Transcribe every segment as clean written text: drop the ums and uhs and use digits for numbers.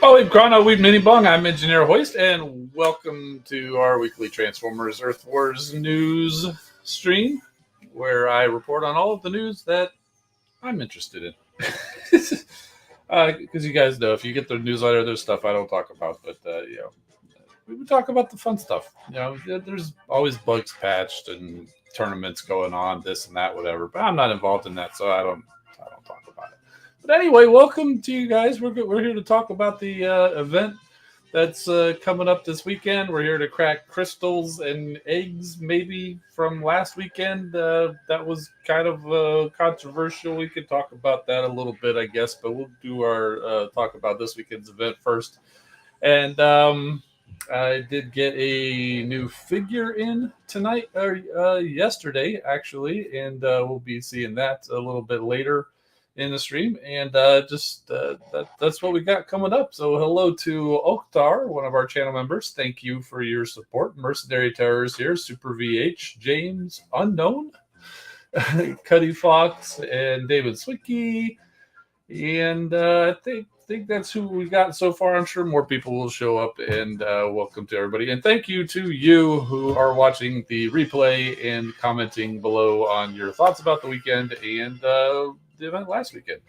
Oh, we've gone out, we've mini bong. I'm Engineer Hoist, and welcome to our weekly Transformers Earth Wars news stream, where I report on all of the news that I'm interested in. Because you guys know, if you get the newsletter, there's stuff I don't talk about, but we would talk about the fun stuff. There's always bugs patched and tournaments going on, this and that, whatever. But I'm not involved in that, so I don't talk about it. But anyway, welcome to you guys. We're here to talk about the event that's coming up this weekend. We're here to crack crystals and eggs, maybe from last weekend. That was kind of controversial. We could talk about that a little bit, I guess, but we'll do our talk about this weekend's event first. And I did get a new figure in tonight, or yesterday, actually, and we'll be seeing that a little bit later in the stream, and that's what we got coming up. So hello to Oktar, one of our channel members. Thank you for your support. Mercenary Terrors here, Super VH, James Unknown, Cuddy Fox, and David Swicky, and I think that's who we got so far. I'm sure more people will show up, and welcome to everybody. And thank you to you who are watching the replay and commenting below on your thoughts about the weekend and the event last weekend.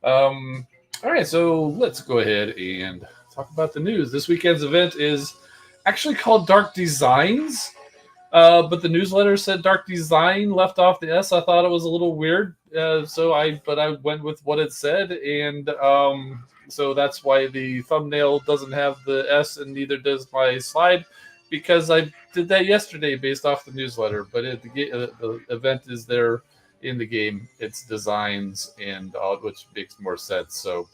All right, so let's go ahead and talk about the news. This weekend's event is actually called Dark Designs, but the newsletter said Dark Design, left off the S. I thought it was a little weird, but I went with what it said, and so that's why the thumbnail doesn't have the S, and neither does my slide, because I did that yesterday based off the newsletter. But the event is there in the game. It's designs, and which makes more sense. So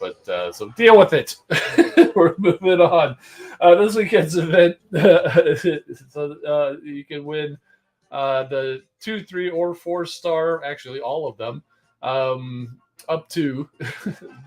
deal with it. We're moving on. This weekend's event, so you can win the 2, 3, or 4 star, actually all of them, up to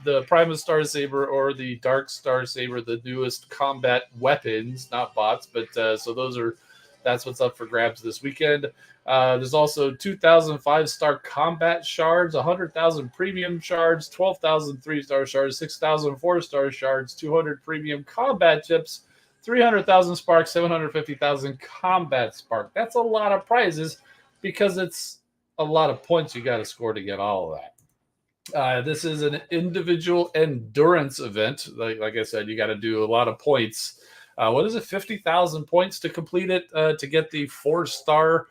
the Primus Star Saber or the Dark Star Saber, the newest combat weapons, not bots, but so that's what's up for grabs this weekend. There's also 2,000 5-star combat shards, 100,000 premium shards, 12,000 3-star shards, 6,000 4-star shards, 200 premium combat chips, 300,000 sparks, 750,000 combat spark. That's a lot of prizes because it's a lot of points you got to score to get all of that. This is an individual endurance event. Like I said, you got to do a lot of points. What is it? 50,000 points to complete it, to get the 4-star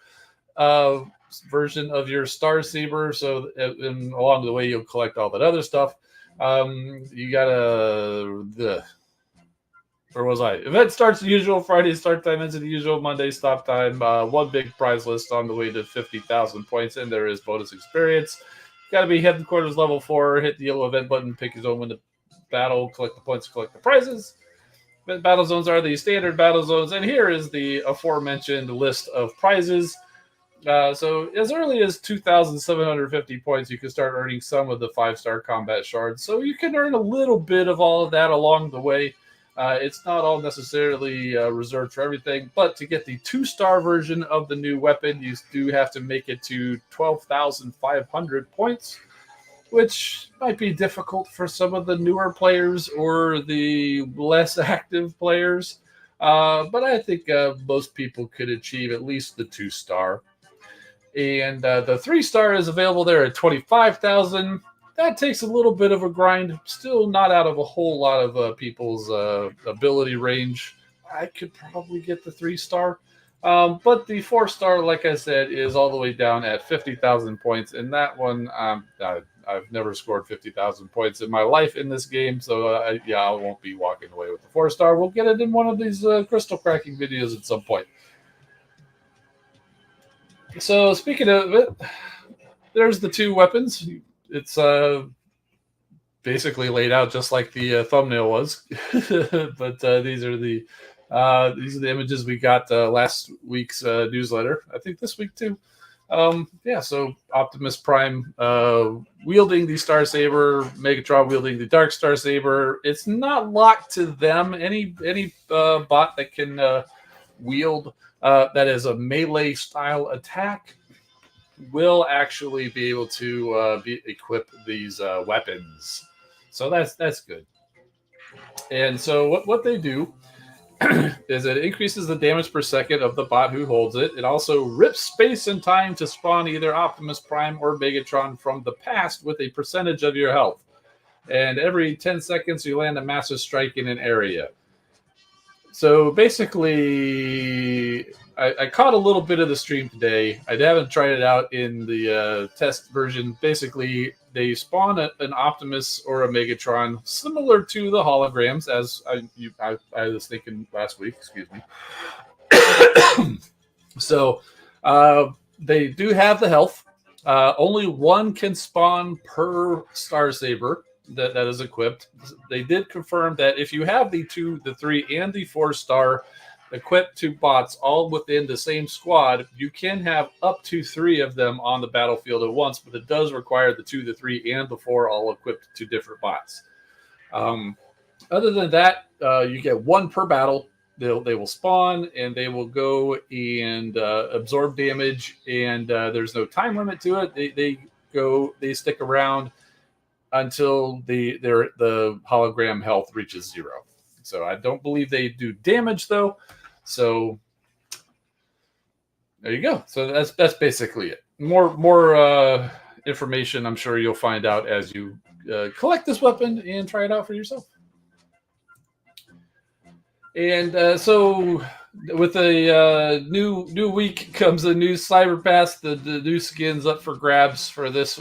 version of your Star Saber. So, and along the way, you'll collect all that other stuff. You gotta. Where was I? Event starts the usual. Friday start time ends at the usual. Monday stop time. One big prize list on the way to 50,000 points, and there is bonus experience. Got to be headquarters level 4. Hit the yellow event button. Pick your zone, win the battle. Collect the points. Collect the prizes. Battle zones are the standard battle zones, and here is the aforementioned list of prizes. So as early as 2,750 points, you can start earning some of the 5-star combat shards. So you can earn a little bit of all of that along the way. It's not all necessarily reserved for everything, but to get the 2-star version of the new weapon, you do have to make it to 12,500 points, which might be difficult for some of the newer players or the less active players. But I think most people could achieve at least the 2-star. And the 3-star is available there at 25,000. That takes a little bit of a grind. Still not out of a whole lot of people's ability range. I could probably get the 3-star. But the 4-star, like I said, is all the way down at 50,000 points. And that one, I've never scored 50,000 points in my life in this game. So, I won't be walking away with the 4-star. We'll get it in one of these crystal cracking videos at some point. So, speaking of it, there's the two weapons. It's basically laid out just like the thumbnail was, but these are the images we got last week's newsletter. I think this week too. So Optimus Prime wielding the Star Saber, Megatron wielding the Dark Star Saber. It's not locked to them. Any bot that can wield that is a melee style attack will actually be able to equip these weapons. So that's good. And so what they do is it increases the damage per second of the bot who holds it. It also rips space and time to spawn either Optimus Prime or Megatron from the past with a percentage of your health. And every 10 seconds, you land a massive strike in an area. So basically, I caught a little bit of the stream today. I haven't tried it out in the test version. Basically, they spawn an Optimus or a Megatron, similar to the holograms, as I was thinking last week. Excuse me. So they do have the health. Only one can spawn per Star Saber that is equipped. They did confirm that if you have the 2, the 3, and the 4-star equipped to bots all within the same squad, you can have up to 3 of them on the battlefield at once, but it does require the 2, the 3, and the 4 all equipped to different bots. Other than that, you get 1 per battle. They will spawn and they will go and absorb damage, and there's no time limit to it. They stick around until the hologram health reaches 0. So I don't believe they do damage though. So there you go. So that's basically it. More information I'm sure you'll find out as you collect this weapon and try it out for yourself. And so with a new week comes a new Cyber Pass. The new skins up for grabs for this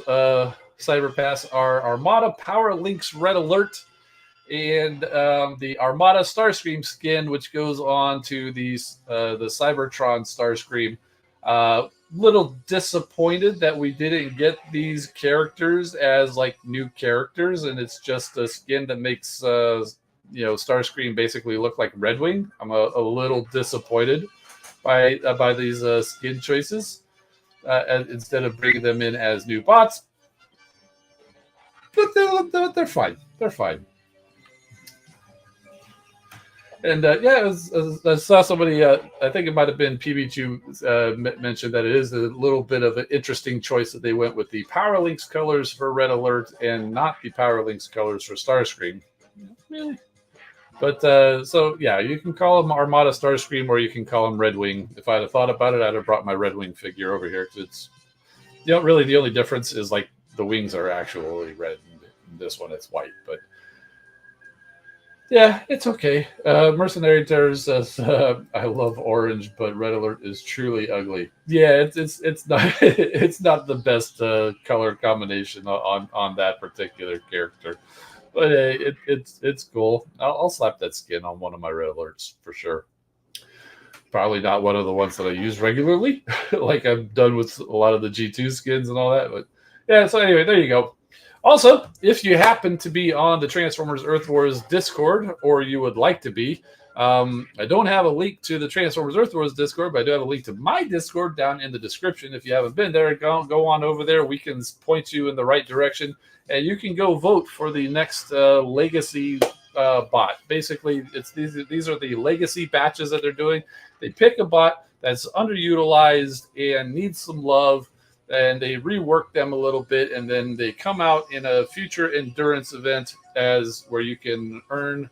Cyber Pass are Armada Power Links Red Alert and the Armada Starscream skin, which goes on to the Cybertron Starscream. Little disappointed that we didn't get these characters as like new characters, and it's just a skin that makes Starscream basically look like Red Wing. I'm a little disappointed by these skin choices instead of bringing them in as new bots. But they're fine. They're fine. And I saw somebody, I think it might have been PB2 mentioned that it is a little bit of an interesting choice that they went with the Power Links colors for Red Alert and not the Power Links colors for Starscream. Really? But you can call them Armada Starscream or you can call them Red Wing. If I'd have thought about it, I'd have brought my Red Wing figure over here because it's, really the only difference is like the wings are actually red. And this one it's white, but yeah, it's okay. Mercenary Terror says, "I love orange, but Red Alert is truly ugly." Yeah, it's not it's not the best color combination on that particular character, but it's cool. I'll slap that skin on one of my Red Alerts for sure. Probably not one of the ones that I use regularly, like I've done with a lot of the G2 skins and all that. But yeah, so anyway, there you go. Also, if you happen to be on the Transformers Earth Wars Discord, or you would like to be, I don't have a link to the Transformers Earth Wars Discord, but I do have a link to my Discord down in the description. If you haven't been there, go on over there. We can point you in the right direction, and you can go vote for the next Legacy bot. Basically, these are the Legacy batches that they're doing. They pick a bot that's underutilized and needs some love, and they rework them a little bit, and then they come out in a future endurance event where you can earn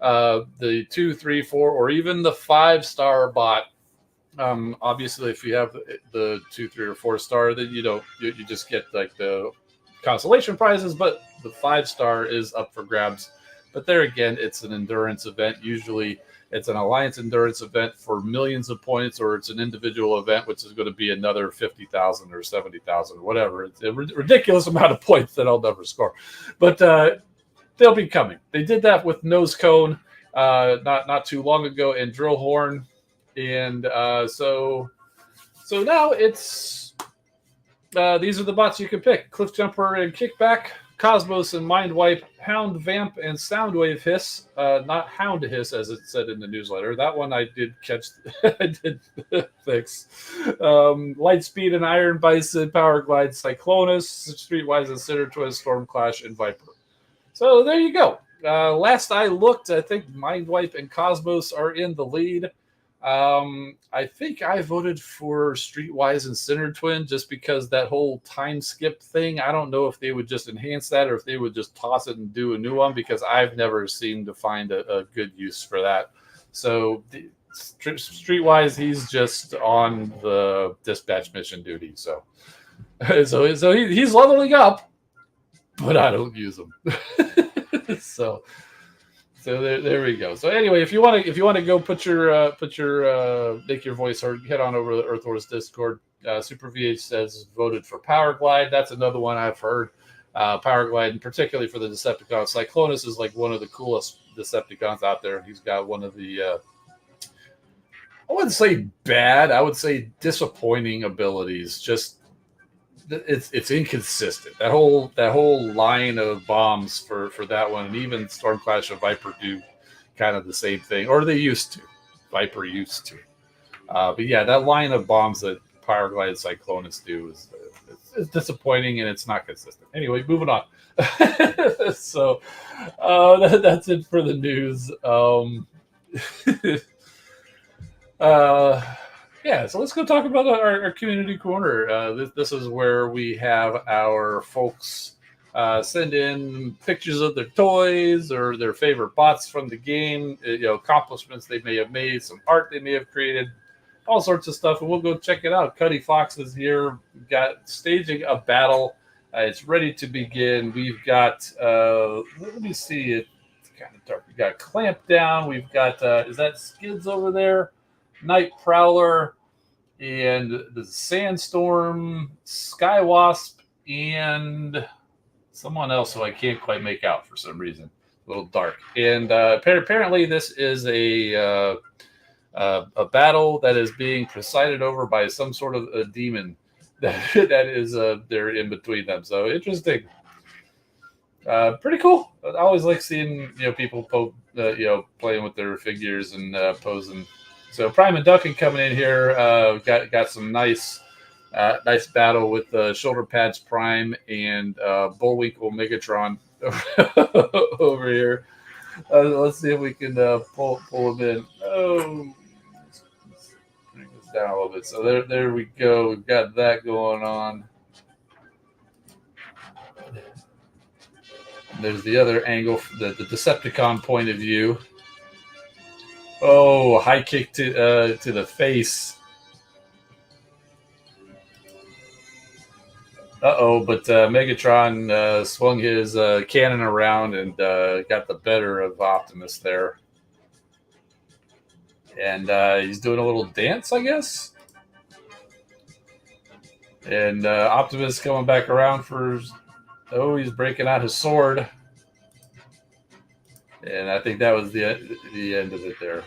the 2, 3, 4, or even the 5-star bot. Obviously, if you have the 2, 3, or 4-star, then you just get like the consolation prizes, but the 5-star is up for grabs. But there again, it's an endurance event. Usually it's an alliance endurance event for millions of points, or it's an individual event, which is going to be another 50,000 or 70,000, whatever. It's a ridiculous amount of points that I'll never score. But they'll be coming. They did that with Nose Cone not too long ago, and Drill Horn. And so now it's these are the bots you can pick: Cliff Jumper and Kickback, Cosmos and Mind Wipe, Hound Vamp and Soundwave Hiss. Not Hound Hiss as it said in the newsletter. That one I did catch. I did fix. Lightspeed and Iron Bison, Power Glide, Cyclonus, Streetwise and Cinder Twist, Storm Clash, and Viper. So there you go. Last I looked, I think Mind Wipe and Cosmos are in the lead. I think I voted for Streetwise and Cinder Twin just because that whole time skip thing. I don't know if they would just enhance that or if they would just toss it and do a new one, because I've never seemed to find a good use for that. So Streetwise, he's just on the dispatch mission duty. So he's leveling up, but I don't use him. So there we go. So anyway, if you want to go put your make your voice heard, head on over to the Earth Wars Discord. Super VH says voted for Power Glide. That's another one I've heard. Power Glide, and particularly for the Decepticons. Cyclonus is like one of the coolest Decepticons out there. He's got one of the I wouldn't say bad, I would say disappointing abilities. Just it's inconsistent. That whole line of bombs for that one, and even Storm Clash and Viper do kind of the same thing, or they used to. Viper used to, but yeah, that line of bombs that Power Glide and Cyclonus do is it's disappointing, and it's not consistent. Anyway, moving on. So that's it for the news. Yeah, so let's go talk about our community corner. This is where we have our folks send in pictures of their toys or their favorite bots from the game, accomplishments they may have made, some art they may have created, all sorts of stuff, and we'll go check it out. Cuddy Fox is here. We've got staging a battle. It's ready to begin. We've got, let me see, it's kind of dark. We've got Clamp Down. We've got, is that Skids over there? Night Prowler, and the Sandstorm, Skywasp, and someone else who I can't quite make out for some reason. A little dark. And apparently this is a battle that is being presided over by some sort of a demon that is they're in between them. So interesting. Pretty cool. I always like seeing people playing with their figures and posing. So Prime and Duncan coming in here, got some nice battle with Shoulder Pads Prime and Bullwinkle Megatron over here. Let's see if we can pull him in. Oh, let's bring this down a little bit. So there we go. We've got that going on. There's the other angle, the Decepticon point of view. Oh, high kick to the face. But Megatron swung his cannon around and got the better of Optimus there. And he's doing a little dance, I guess. And Optimus coming back around for... Oh, he's breaking out his sword. And I think that was the end of it there.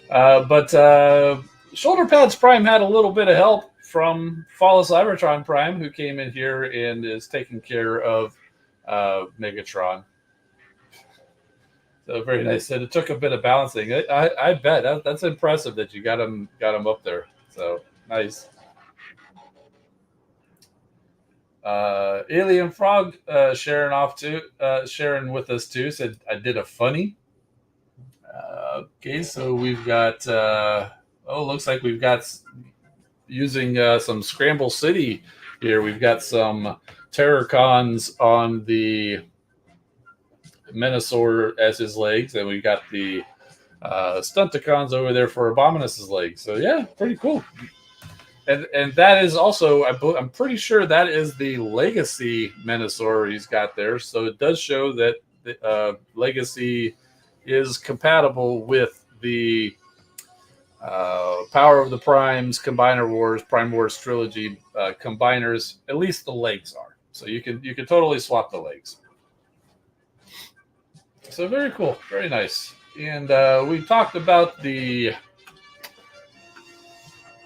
But Shoulder Pads Prime had a little bit of help from Follow Cybertron Prime, who came in here and is taking care of Megatron. So very nice. And it took a bit of balancing. I bet that's impressive that you got him up there. So nice. Alien Frog sharing with us too, said I did a funny. Okay, so we've got looks like we've got using some Scramble City here. We've got some Terrorcons on the Menasor as his legs, and we've got the Stunticons over there for Abominus's legs. So yeah, pretty cool. And that is also, I'm pretty sure that is the Legacy Menasor he's got there. So it does show that the Legacy is compatible with the Power of the Primes, Combiner Wars, Prime Wars Trilogy combiners. At least the legs are. So you can totally swap the legs. So very cool, very nice. And we talked about the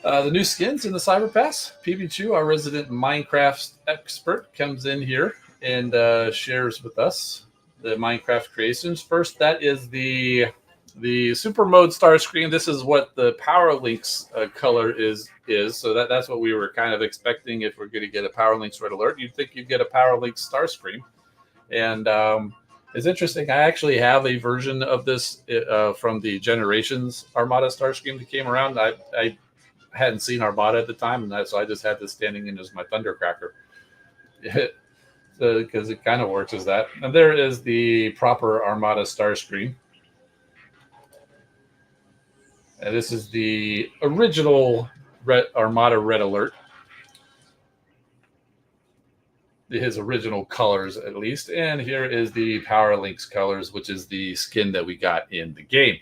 new skins in the Cyber Pass. PB Chu, our resident Minecraft expert, comes in here and shares with us the Minecraft creations. First, that is the Super Mode Starscream. This is what the Power Links color is. So that's what we were kind of expecting if we're going to get a Power Links Red Alert. You'd think you'd get a Power Links Starscream. And it's interesting. I actually have a version of this from the Generations Armada Starscream that came around. I hadn't seen Armada at the time, and so I just had this standing in as my Thundercracker. Because it kind of works as that. And there is the proper Armada Starscream. And this is the original Armada Red Alert. His original colors, at least. And here is the Power Links colors, which is the skin that we got in the game.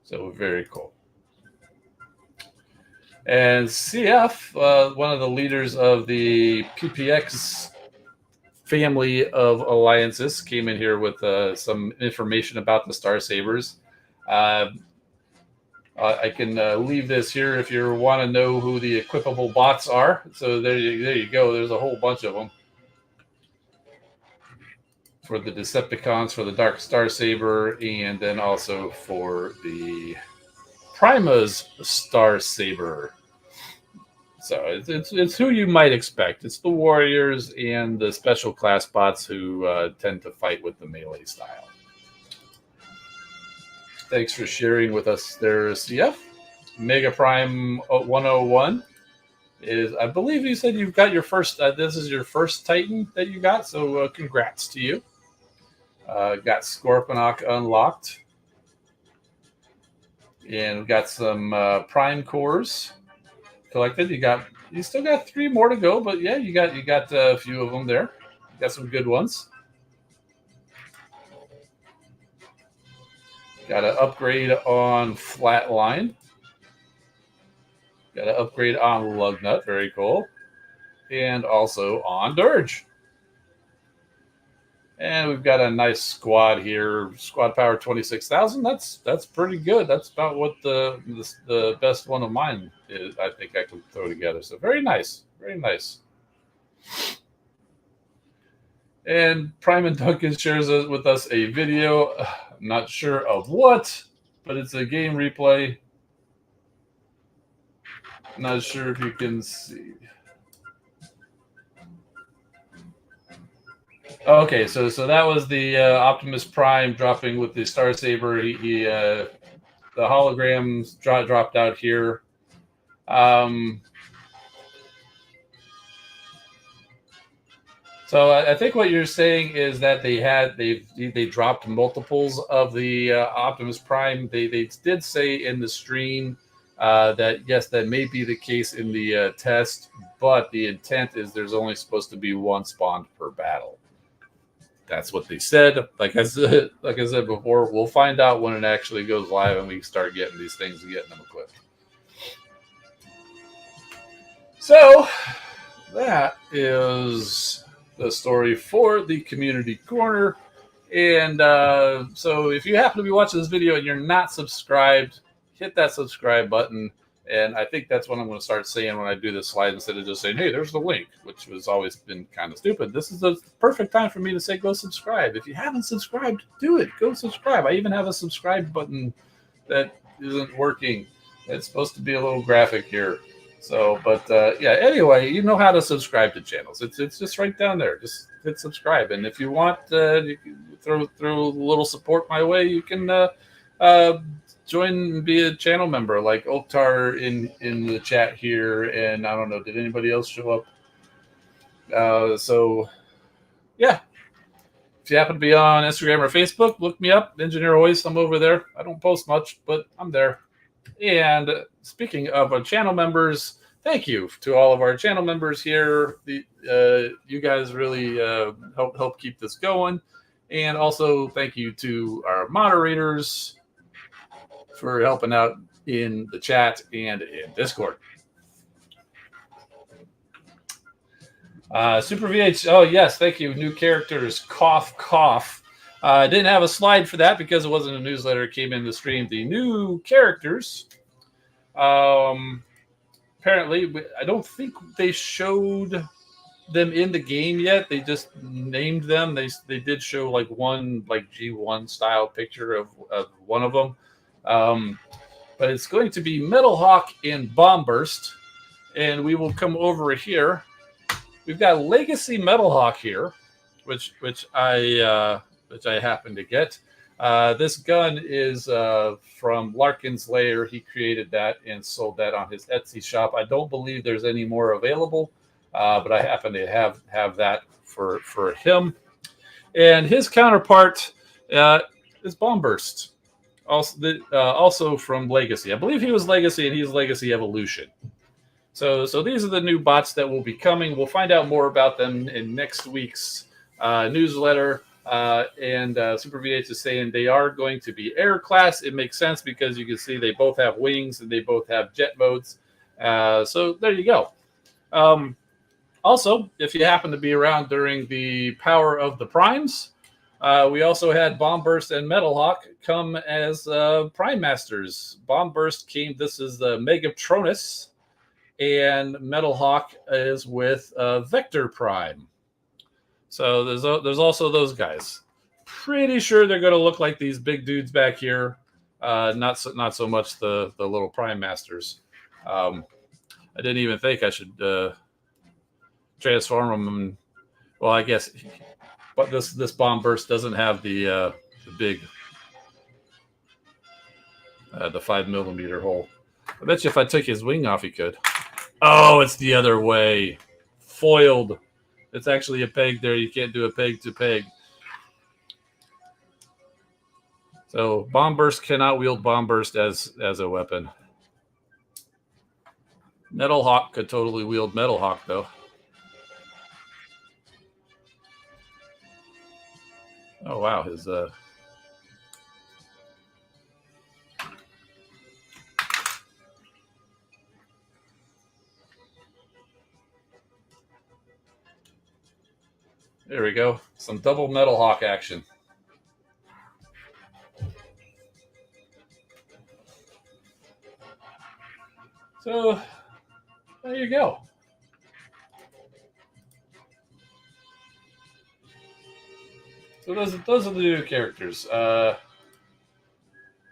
So very cool. And CF, one of the leaders of the PPX family of alliances, came in here with some information about the Star Sabers. I can leave this here if you want to know who the equipable bots are. So there you go. There's a whole bunch of them. For the Decepticons, for the Dark Star Saber, and then also for the Prima's Star Saber. So it's who you might expect. It's the warriors and the special class bots who tend to fight with the melee style. Thanks for sharing with us there, CF. Mega Prime 101 is, I believe you said you've got your first, this is your first Titan that you got, so congrats to you. Got Scorponok unlocked. And we've got some Prime Cores collected. You still got 3 more to go, but yeah, you got a few of them there. You got some good ones. Got an upgrade on Flatline. Got an upgrade on Lugnut. Very cool. And also on Dirge. And we've got a nice squad here. Squad power 26,000. That's pretty good. That's about what the best one of mine is. I think I can throw together. So very nice. Very nice. And Prime and Duncan shares with us a video. I'm not sure of what, but it's a game replay. Not sure if you can see. Okay, so that was the Optimus Prime dropping with the Star Saber. The holograms dropped out here. So I think what you're saying is that they dropped multiples of the Optimus Prime. They did say in the stream that yes, that may be the case in the test, but the intent is there's only supposed to be 1 spawned per battle. That's what they said. Like I said before, we'll find out when it actually goes live and we start getting these things and getting them equipped. So that is the story for the community corner. And so if you happen to be watching this video and you're not subscribed, hit that subscribe button. And I think that's what I'm going to start saying when I do this slide, instead of just saying, hey, there's the link, which has always been kind of stupid. This is the perfect time for me to say, go subscribe. If you haven't subscribed, do it. Go subscribe. I even have a subscribe button that isn't working. It's supposed to be a little graphic here. So, but yeah, anyway, you know how to subscribe to channels. It's just right down there. Just hit subscribe. And if you want, you can throw a little support my way, you can join and be a channel member, like Oktar in the chat here. And I don't know, did anybody else show up? So yeah, if you happen to be on Instagram or Facebook, look me up, Engineer Hoist. I'm over there. I don't post much, but I'm there. And speaking of our channel members, thank you to all of our channel members here. You guys really help keep this going. And also thank you to our moderators for helping out in the chat and in Discord. Super VH. Oh, yes. Thank you. New characters. Cough, cough. I didn't have a slide for that because it wasn't a newsletter. It came in the stream. The new characters. Apparently, I don't think they showed them in the game yet. They just named them. They did show like one like G1 style picture of one of them. But it's going to be Metal Hawk and Bomb Burst. And we will come over here. We've got Legacy Metal Hawk here, which I happen to get. This gun is from Larkin's Lair. He created that and sold that on his Etsy shop. I don't believe there's any more available, but I happen to have that for him. And his counterpart is Bomb Burst, also from Legacy. I believe he was Legacy and he's Legacy Evolution. So these are the new bots that will be coming. We'll find out more about them in next week's newsletter. And Super VH is saying they are going to be air class. It makes sense because you can see they both have wings and they both have jet modes. So there you go. Also, if you happen to be around during the Power of the Primes, we also had Bomb Burst and Metal Hawk come as Prime Masters. Bomb Burst came, this is the Megatronus, and Metal Hawk is with Vector Prime. So there's also those guys. Pretty sure they're going to look like these big dudes back here. Not so much the little Prime Masters. I didn't even think I should transform them. And, well, I guess, but this Bomb Burst doesn't have the big the 5mm hole. I bet you if I took his wing off, he could. Oh, it's the other way. Foiled. It's actually a peg there. You can't do a peg to peg. So Bomb Burst cannot wield Bomb Burst as a weapon. Metal Hawk could totally wield Metal Hawk, though. Oh, wow. His there we go. Some double Metal Hawk action. So there you go. So those are the new characters.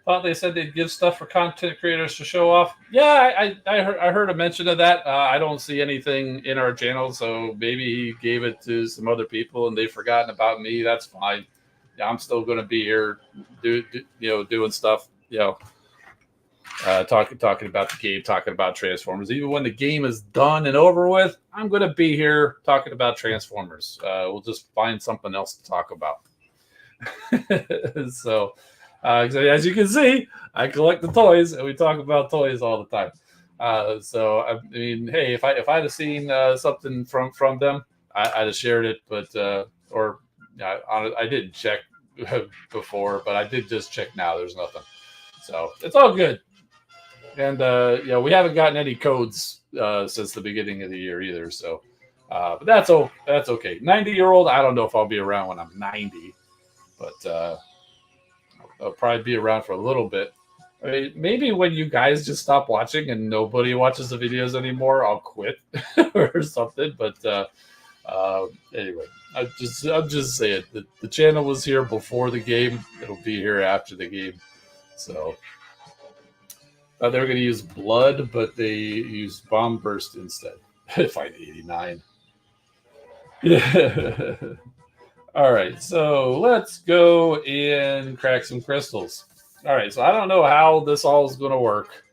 Thought they said they'd give stuff for content creators to show off. Yeah, I heard a mention of that. I don't see anything in our channel, so maybe he gave it to some other people and they've forgotten about me. That's fine. Yeah, I'm still going to be here, doing stuff. Talking about the game, talking about Transformers. Even when the game is done and over with, I'm going to be here talking about Transformers. We'll just find something else to talk about. So, as you can see, I collect the toys, and we talk about toys all the time. So, I mean, hey, if I'd have seen something from them, I'd have shared it. But I didn't check before, but I did just check now. There's nothing, so it's all good. And we haven't gotten any codes since the beginning of the year either. So, but that's okay. 90-year-old, I don't know if I'll be around when I'm 90, but I'll probably be around for a little bit. I mean, maybe when you guys just stop watching and nobody watches the videos anymore, I'll quit or something. But anyway, I'm just saying the channel was here before the game. It'll be here after the game. So. They were going to use blood, but they used Bomb Burst instead. Fight 89. Yeah. All right, so let's go and crack some crystals. All right, so I don't know how this all is going to work.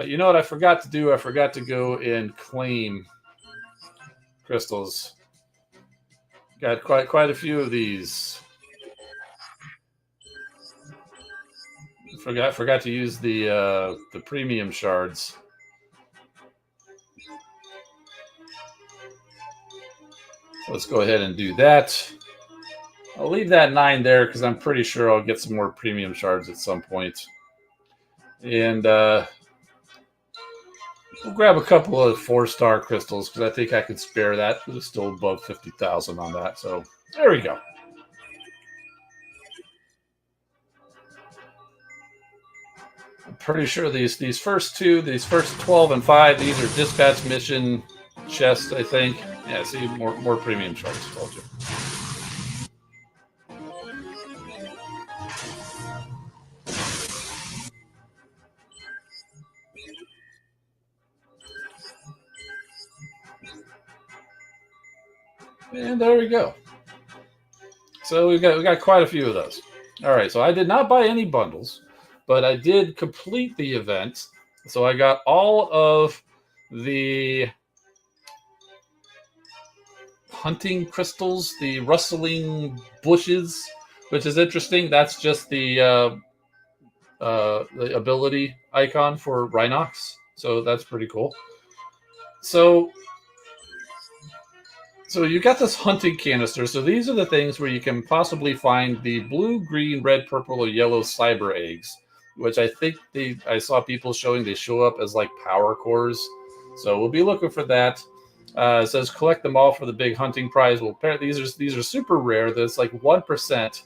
You know what I forgot to do? I forgot to go and claim crystals. Got quite a few of these. Forgot to use the premium shards. Let's go ahead and do that. I'll leave that 9 there because I'm pretty sure I'll get some more premium shards at some point. And we'll grab a couple of 4-star crystals because I think I can spare that. It's still above 50,000 on that. So there we go. I'm pretty sure these first 12 and 5, these are dispatch mission chests, I think. Yeah, see, more premium shards, told you. And there we go. So we got quite a few of those. All right, so I did not buy any bundles, but I did complete the event. So I got all of the hunting crystals, the rustling bushes, which is interesting. That's just the ability icon for Rhinox. So that's pretty cool. So you got this hunting canister. So these are the things where you can possibly find the blue, green, red, purple, or yellow cyber eggs, which I think I saw people showing they show up as like power cores. So we'll be looking for that. It says collect them all for the big hunting prize. Well, these are super rare. There's like 1%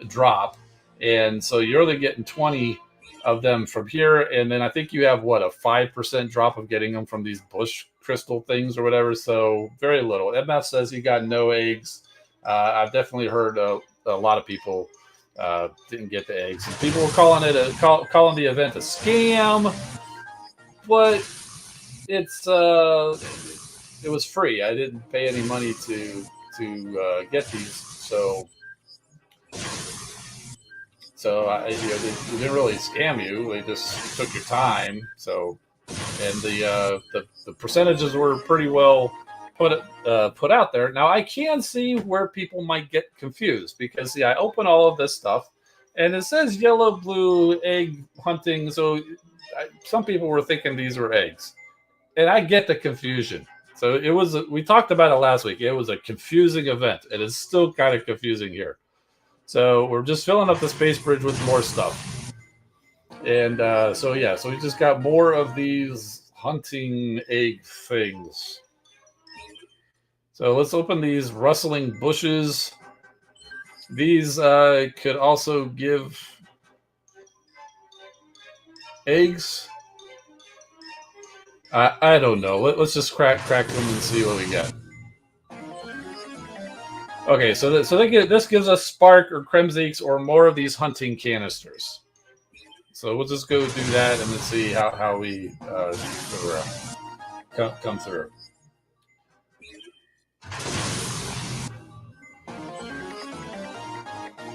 drop, and so you're only getting 20 of them from here. And then I think you have a 5% drop of getting them from these bush crystal things or whatever. So very little. MF says he got no eggs. I've definitely heard a lot of people didn't get the eggs, and people were calling the event a scam, but it was free. I didn't pay any money to get these, so they didn't really scam you. They just took your time. So, and the percentages were pretty well put out there. Now I can see where people might get confused because I open all of this stuff, and it says yellow, blue, egg hunting. So some people were thinking these were eggs, and I get the confusion. So we talked about it last week. It was a confusing event, and it's still kind of confusing here. So we're just filling up the space bridge with more stuff. And so we just got more of these hunting egg things. So let's open these rustling bushes. These could also give eggs. I don't know. Let's just crack them and see what we get. Okay, so this gives us Spark or Kremzeeks or more of these hunting canisters. So we'll just go do that and then see how we come through.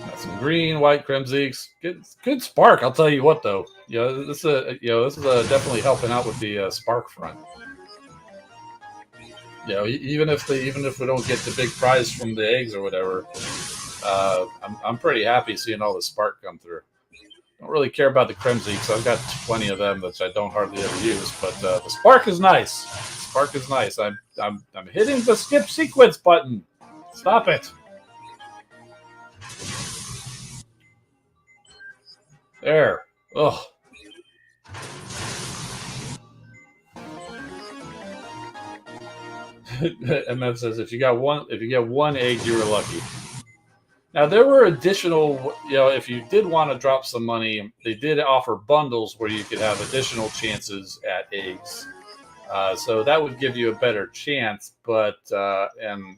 Got some green, white Kremzeeks. Good Spark. I'll tell you what though. This is definitely helping out with the Spark front. Even if we don't get the big prize from the eggs or whatever, I'm pretty happy seeing all the Spark come through. Don't really care about the Kremzeeks. I've got plenty of them that I don't hardly ever use, but the Spark is nice. Spark is nice. I'm hitting the skip sequence button. Stop it. There. Ugh. MF says if you get one egg, you were lucky. Now there were additional, if you did want to drop some money, they did offer bundles where you could have additional chances at eggs. So that would give you a better chance, but and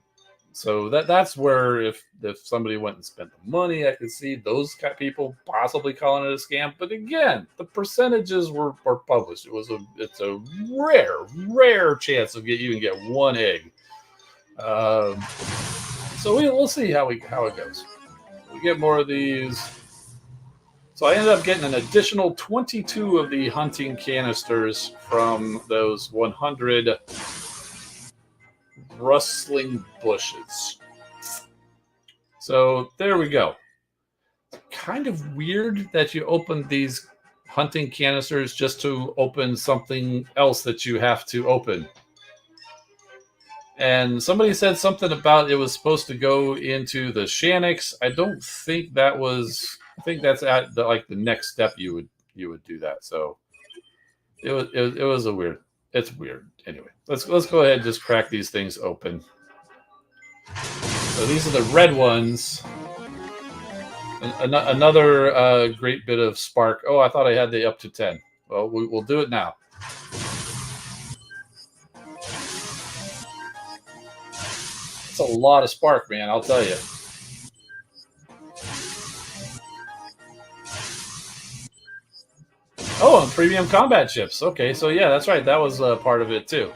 so that's where if somebody went and spent the money, I could see those kind of people possibly calling it a scam. But again, the percentages were published. It's a rare chance of you can get one egg. So we'll see how it goes. We get more of these. So I ended up getting an additional 22 of the hunting canisters from those 100 rustling bushes. So there we go. Kind of weird that you opened these hunting canisters just to open something else that you have to open. And somebody said something about it was supposed to go into the Shannix. I don't think that was. I think that's at the next step you would do that. So it was a weird. It's weird. Anyway, let's go ahead and just crack these things open. So these are the red ones. Another great bit of spark. Oh, I thought I had the up to 10. Well, we'll do it now. It's a lot of spark, man. I'll tell you. Oh, and premium combat ships. Okay, so yeah, that's right. That was part of it too.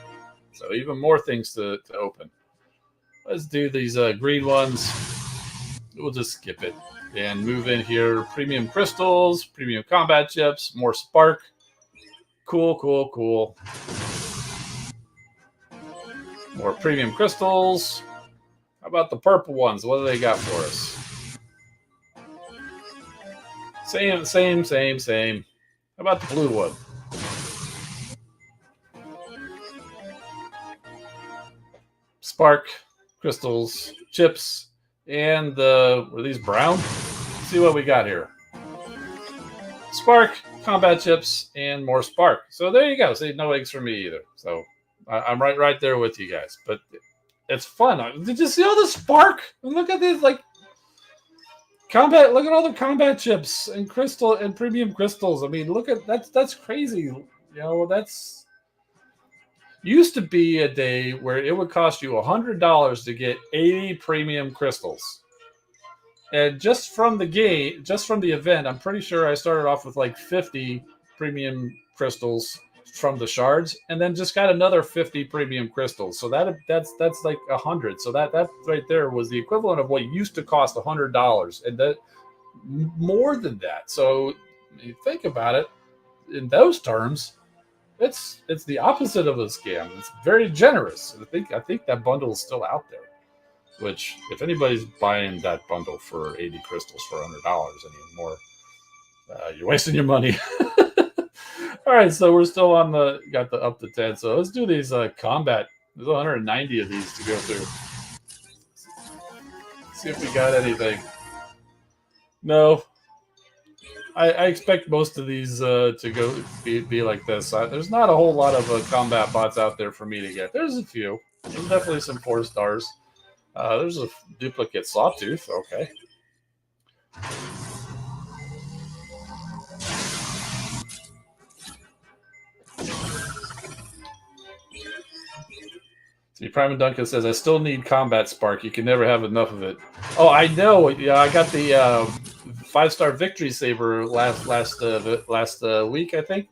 So even more things to open. Let's do these green ones. We'll just skip it and move in here. Premium crystals, premium combat ships, more spark. Cool, cool, cool. More premium crystals. How about the purple ones? What do they got for us? Same. How about the blue one? Spark, crystals, chips, and were these brown? Let's see what we got here. Spark, combat chips, and more spark. So there you go. See, no eggs for me either. So I'm right there with you guys. But it's fun. Did you see all the spark? Look at this, like combat. Look at all the combat chips and crystal and premium crystals. I mean, look at that's crazy. You know, that's used to be a day where it would cost you $100 to get 80 premium crystals. And just from the game, just from the event, I'm pretty sure I started off with like 50 premium crystals from the shards, and then just got another 50 premium crystals. So that's like 100. So that right there was the equivalent of what used to cost $100, and that more than that. So you think about it in those terms, it's the opposite of a scam. It's very generous. I think that bundle is still out there. Which, if anybody's buying that bundle for 80 crystals for $100 anymore, you're wasting your money. All right, so we're still on got the up to 10. So let's do these combat. There's 190 of these to go through. See if we got anything. No. I expect most of these to go be like this. There's not a whole lot of combat bots out there for me to get. There's a few. There's definitely some 4 stars. There's a duplicate Sawtooth. Okay. See, Prime and Duncan says, I still need combat spark. You can never have enough of it. Oh, I know. Yeah, I got the 5-star victory saber last week, I think.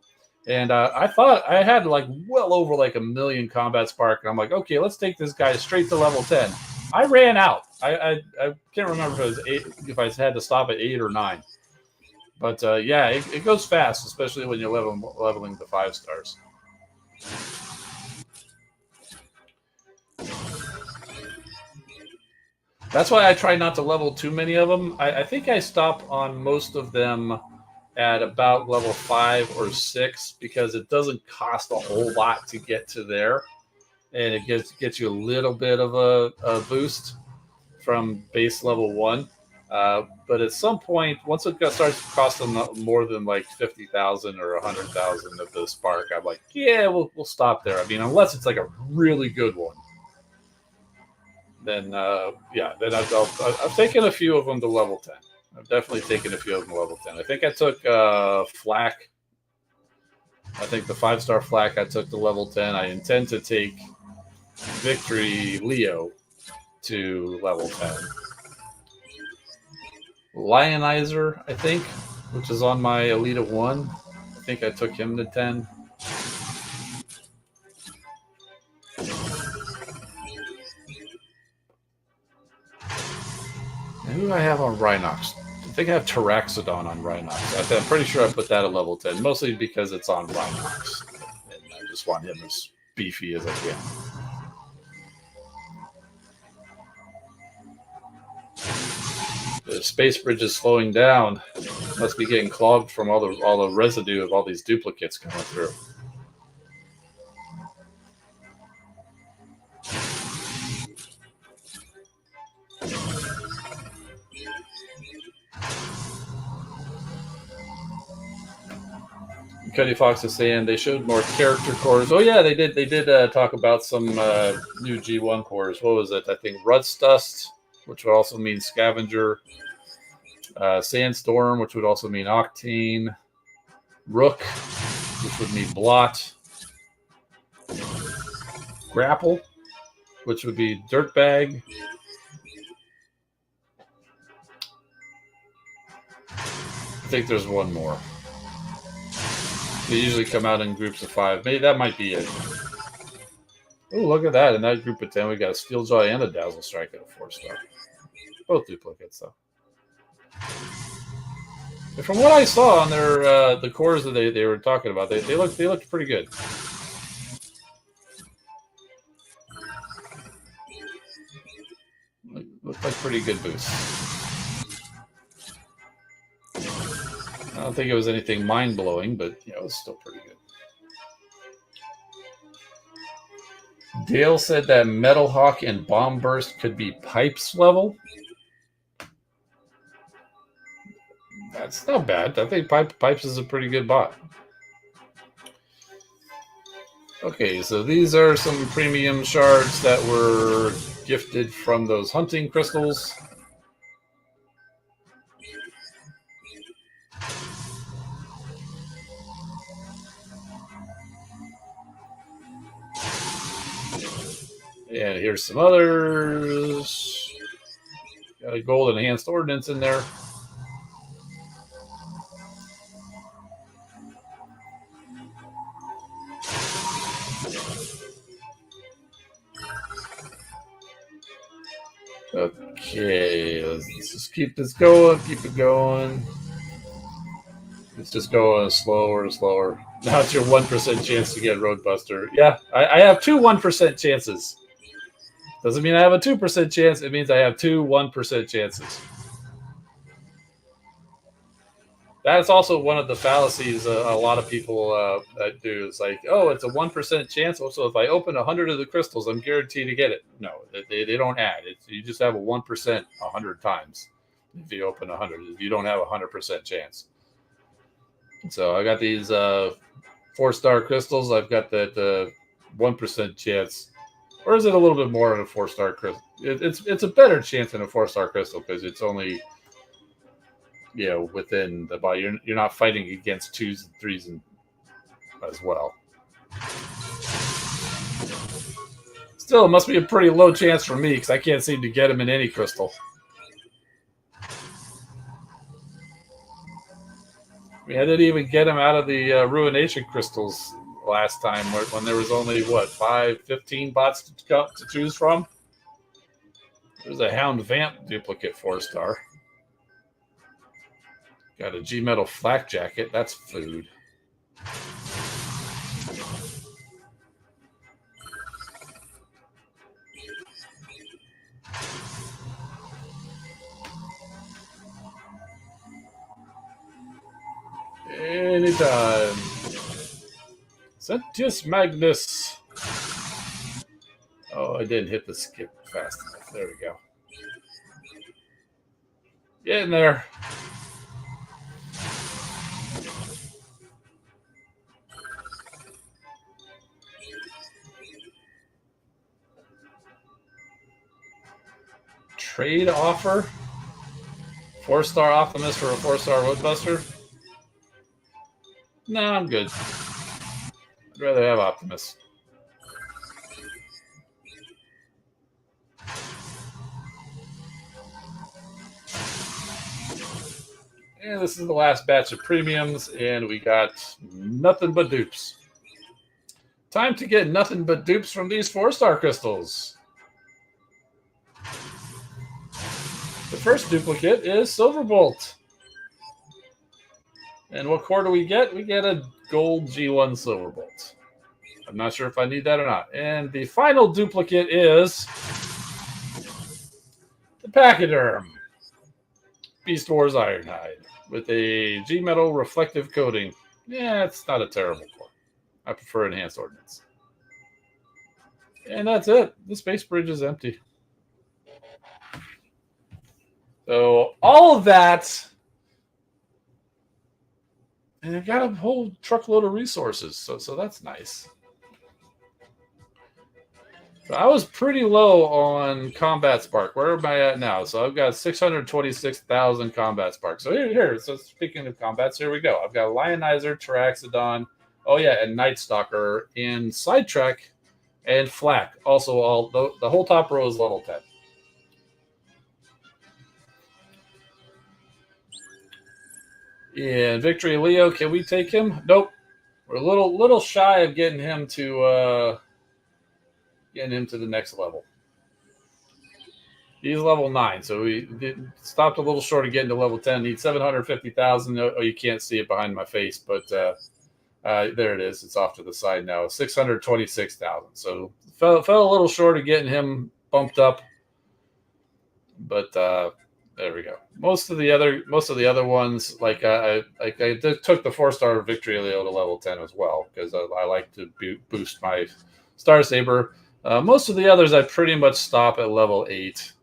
And I thought I had like well over like 1 million combat spark. And I'm like, okay, let's take this guy straight to level 10. I ran out. I can't remember if it was 8, if I had to stop at 8 or 9. But yeah, it goes fast, especially when you're leveling the 5 stars. That's why I try not to level too many of them. I think I stop on most of them at about level 5 or 6 because it doesn't cost a whole lot to get to there. And it gets you a little bit of a boost from base level 1. But at some point, once it starts costing more than like 50,000 or 100,000 of the spark, I'm like, yeah, we'll stop there. I mean, unless it's like a really good one. Then then I've taken a few of them to level 10. I've definitely taken a few of them to level 10. I think I took Flak. I think the 5-star Flak I took to level 10. I intend to take Victory Leo to level 10. Lionizer, I think, which is on my Elite 1. I think I took him to 10. Who do I have on Rhinox? I think I have Taraxodon on Rhinox. I'm pretty sure I put that at level 10, mostly because it's on Rhinox. And I just want him as beefy as I can. The space bridge is slowing down. Must be getting clogged from all the residue of all these duplicates coming through. Cuddy Fox is saying they showed more character cores. Oh yeah, they did. They did talk about some new G1 cores. What was it? I think Rust Dust, which would also mean Scavenger. Sandstorm, which would also mean Octane. Rook, which would mean Blot. Grapple, which would be Dirtbag. I think there's one more. They usually come out in groups of 5. Maybe that might be it. Oh, look at that. In that group of 10, we got a Steeljaw and a Dazzle Strike at a 4-star. Both duplicates, though. And from what I saw on their the cores that they were talking about, they looked pretty good. Looked like pretty good boosts. I don't think it was anything mind-blowing, but it was still pretty good. Dale said that Metal Hawk and Bomb Burst could be Pipes level. That's not bad. I think Pipes is a pretty good bot. Okay, so these are some premium shards that were gifted from those hunting crystals. And here's some others. Got a gold enhanced ordnance in there. Okay, let's just keep this going. Keep it going. Let's just go slower and slower. Now it's your 1% chance to get Roadbuster. Yeah, I have 2 1% chances. Doesn't mean I have a 2% chance. It means I have 2 1% chances. That's also one of the fallacies a lot of people do. It's like, oh, it's a 1% chance. So if I open 100 of the crystals, I'm guaranteed to get it. No, they don't add. You just have a 1% 100 times if you open 100. If you don't have a 100% chance. So I got these 4-star crystals. I've got that 1% chance. Or is it a little bit more than a 4-star crystal? It's a better chance than a 4-star crystal because it's only within the body. You're not fighting against 2s and 3s as well. Still, it must be a pretty low chance for me because I can't seem to get him in any crystal. I mean, I didn't even get him out of the Ruination crystals last time when there was only, 15 bots to choose from? There's a Hound Vamp duplicate 4-star. Got a G-Metal Flak Jacket. That's food. Anytime. Sentius Magnus. Oh, I didn't hit the skip fast enough. There we go. Get in there. Trade offer? 4-star Optimus for a 4-star Roadbuster? No, I'm good. I'd rather have Optimus. And this is the last batch of premiums, and we got nothing but dupes. Time to get nothing but dupes from these 4-star crystals. The first duplicate is Silverbolt. And what core do we get? We get a gold G1 Silverbolt. I'm not sure if I need that or not. And the final duplicate is the Pachyderm Beast Wars Ironhide with a G-Metal reflective coating. Yeah, it's not a terrible core. I prefer Enhanced Ordnance. And that's it. The Space Bridge is empty. So all of that And they've got a whole truckload of resources, so that's nice. So I was pretty low on combat spark. Where am I at now? So I've got 626,000 combat spark. So here. So speaking of combats, here we go. I've got Lionizer, Taraxodon, oh yeah, and Night Stalker, and Sidetrack, and Flak. Also, all the whole top row is level 10. And Victory Leo, can we take him? Nope. We're a little shy of getting him to the next level. He's level 9, so we stopped a little short of getting to level 10. Need 750,000. Oh, you can't see it behind my face, but there it is. It's off to the side now. 626,000. So fell a little short of getting him bumped up, but there we go. Most of the other ones, like I took the 4-star Victory Leo to level 10 as well because I like to boost my Star Saber. Most of the others I pretty much stop at level 8.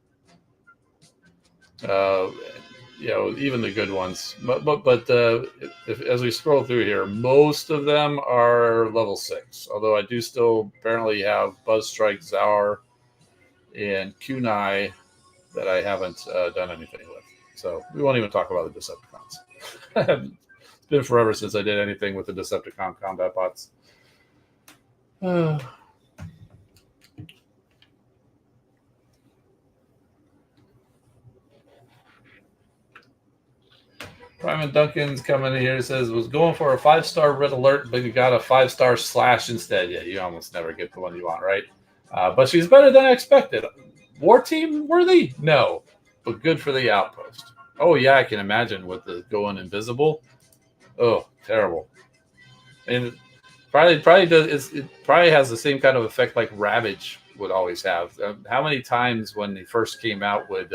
Even the good ones. But as we scroll through here, most of them are level 6. Although I do still apparently have Buzzstrike, Zaur, and Kunai that I haven't done anything with. So we won't even talk about the Decepticons. It's been forever since I did anything with the Decepticon combat bots. Prime Duncan's coming in here, says, was going for a 5-star red alert, but you got a 5-star slash instead. Yeah, you almost never get the one you want, right? But she's better than I expected. War team worthy? No, but good for the outpost. Oh, yeah, I can imagine with the going invisible. Oh, terrible. And probably does. It probably has the same kind of effect like Ravage would always have. How many times when they first came out would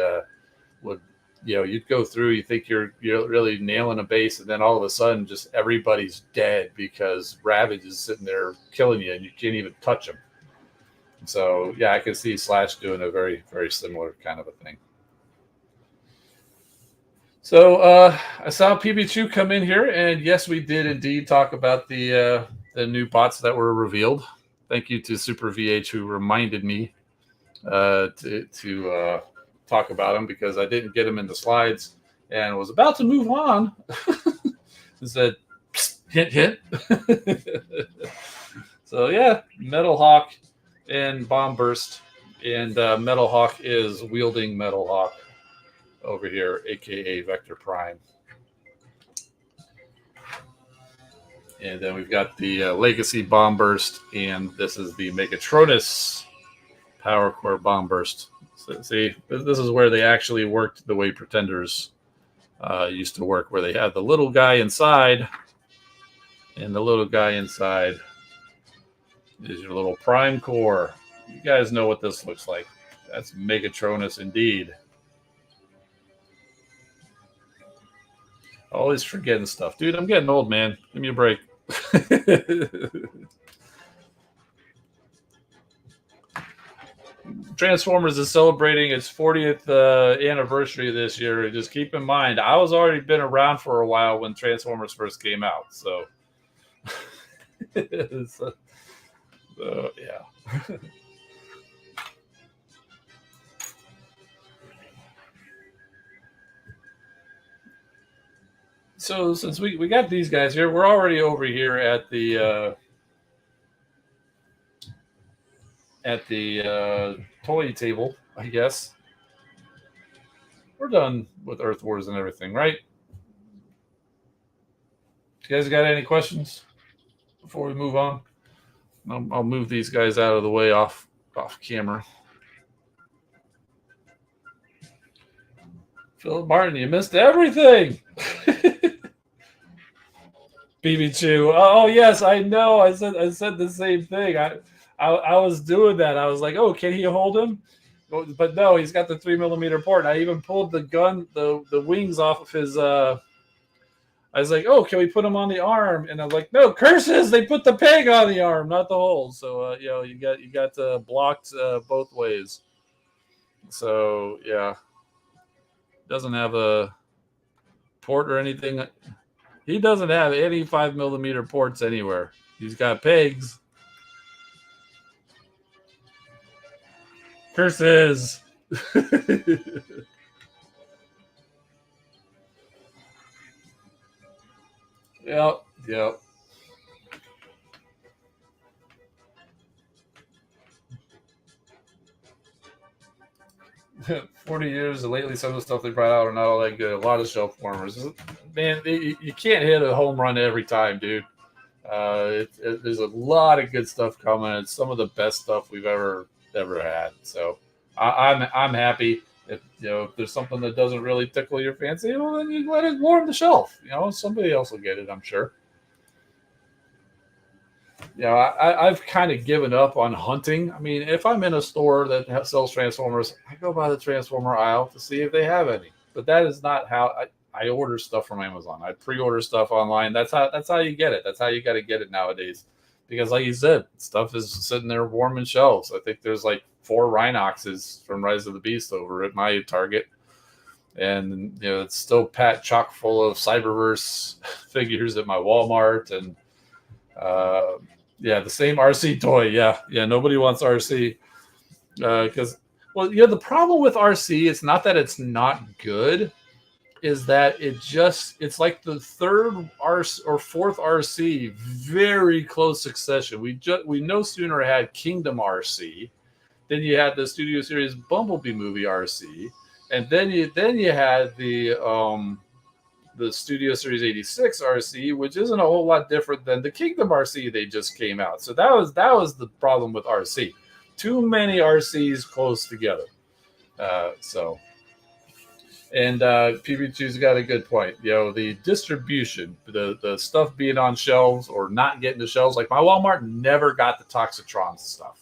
you'd go through, you think you're really nailing a base, and then all of a sudden just everybody's dead because Ravage is sitting there killing you and you can't even touch them. So yeah, I can see Slash doing a very, very similar kind of a thing. So I saw PB2 come in here, and yes, we did indeed talk about the new bots that were revealed. Thank you to Super VH who reminded me to talk about them because I didn't get them in the slides and was about to move on. And said, hint. So yeah, Metal Hawk and Bomb Burst, and Metal Hawk is wielding Metal Hawk over here, aka Vector Prime. And then we've got the Legacy Bomb Burst, and this is the Megatronus Power Core Bomb Burst. So, see, this is where they actually worked the way Pretenders used to work, where they had the little guy inside, and the little guy inside is your little Prime Core. You guys know what this looks like. That's Megatronus indeed. Always forgetting stuff. Dude, I'm getting old, man. Give me a break. Transformers is celebrating its 40th anniversary this year. Just keep in mind, I was already been around for a while when Transformers first came out. So, yeah. So since we got these guys here, we're already over here at the toy table, I guess. We're done with Earth Wars and everything, right? You guys got any questions before we move on? I'll move these guys out of the way off camera. Philip Martin, you missed everything. BB2. Oh yes, I know. I said the same thing. I was doing that. I was like, oh, can he hold him? But no, he's got the 3mm port. I even pulled the gun, the wings off of his. I was like, oh, can we put him on the arm? And I'm like, no, curses! They put the peg on the arm, not the hole. So you got blocked both ways. So yeah, doesn't have a port or anything. He doesn't have any 5mm ports anywhere. He's got pegs. Curses. Yep. Yep. 40 years, and lately some of the stuff they brought out are not all that good. A lot of shelf warmers. Man, you can't hit a home run every time, dude. There's a lot of good stuff coming. It's some of the best stuff we've ever had. So I'm happy. If there's something that doesn't really tickle your fancy, well then you let it warm the shelf. Somebody else will get it, I'm sure. I've kind of given up on hunting. I mean, if I'm in a store that sells Transformers, I go by the Transformer aisle to see if they have any. But that is not how I order stuff from Amazon. I pre-order stuff online. That's how you get it. That's how you got to get it nowadays. Because, like you said, stuff is sitting there warming shelves. I think there's like 4 Rhinoxes from Rise of the Beast over at my Target, and it's still chock full of Cyberverse figures at my Walmart, and the same RC toy. Yeah. Nobody wants RC because, the problem with RC, it's not that it's not good, is that it's like the third RC or fourth RC, very close succession. We no sooner had Kingdom RC, then you had the Studio Series Bumblebee movie RC, and then you had the Studio Series 86 RC, which isn't a whole lot different than the Kingdom RC they just came out. So that was the problem with RC. Too many RCs close together. PB2's got a good point. The distribution, the stuff being on shelves or not getting to shelves, like my Walmart never got the Toxitron stuff.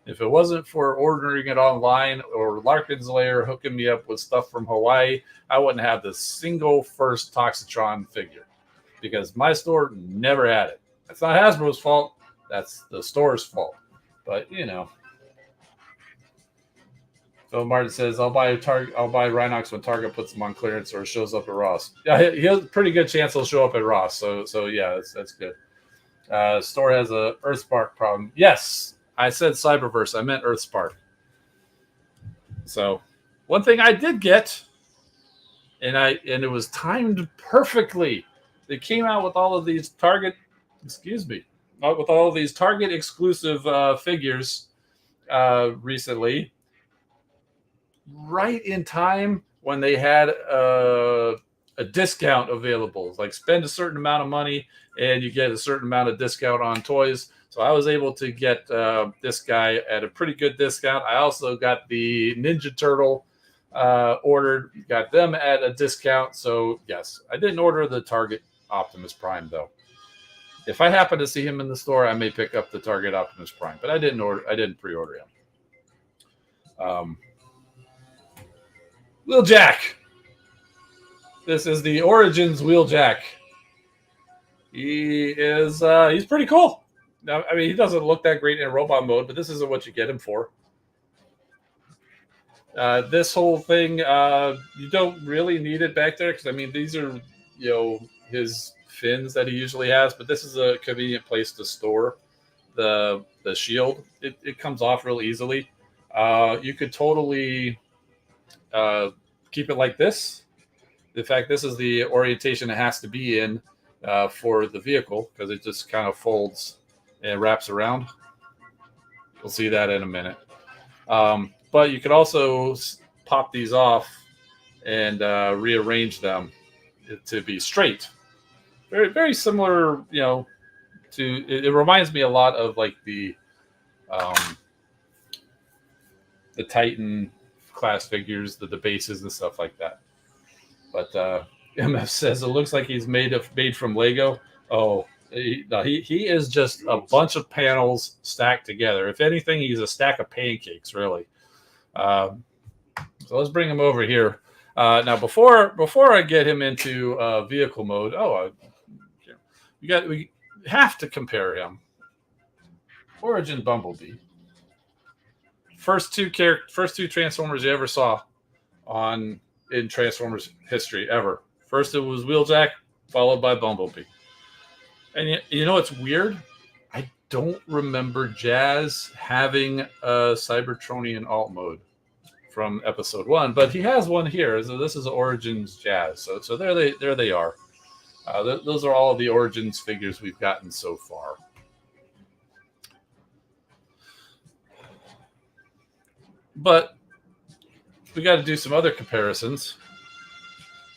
If it wasn't for ordering it online or Larkin's Lair hooking me up with stuff from Hawaii, I wouldn't have the single first Toxitron figure because my store never had it. That's not Hasbro's fault. That's the store's fault. But Phil Martin says, I'll buy Rhinox when Target puts them on clearance or shows up at Ross. Yeah, he has a pretty good chance he'll show up at Ross. So yeah, that's good. Store has a Earthspark problem. Yes. I said Cyberverse. I meant Earthspark. So, one thing I did get, and it was timed perfectly. They came out with all of these Target exclusive figures recently, right in time when they had a discount available. Like spend a certain amount of money and you get a certain amount of discount on toys. So I was able to get this guy at a pretty good discount. I also got the Ninja Turtle ordered, got them at a discount. So yes, I didn't order the Target Optimus Prime though. If I happen to see him in the store, I may pick up the Target Optimus Prime, but I didn't pre-order him. Wheeljack. This is the Origins Wheeljack. He's pretty cool. Now, I mean, he doesn't look that great in robot mode, but this isn't what you get him for. This whole thing, you don't really need it back there because, I mean, these are, his fins that he usually has, but this is a convenient place to store the shield. It comes off real easily. You could totally keep it like this. In fact, this is the orientation it has to be in for the vehicle because it just kind of folds and wraps around. We'll see that in a minute. But you could also pop these off and rearrange them to be straight. Very, very similar, to it reminds me a lot of like the Titan class figures, the bases and stuff like that. But MF says it looks like he's made from Lego. Oh, he is just a bunch of panels stacked together. If anything, he's a stack of pancakes, really. So let's bring him over here. Now, before I get him into vehicle mode, we have to compare him. Origin Bumblebee. First two Transformers you ever saw in Transformers history ever. First it was Wheeljack. followed by Bumblebee. And you know what's weird? I don't remember Jazz having a Cybertronian alt mode from episode 1, but he has one here. So this is Origins Jazz. So there they are. Those are all of the Origins figures we've gotten so far. But we got to do some other comparisons.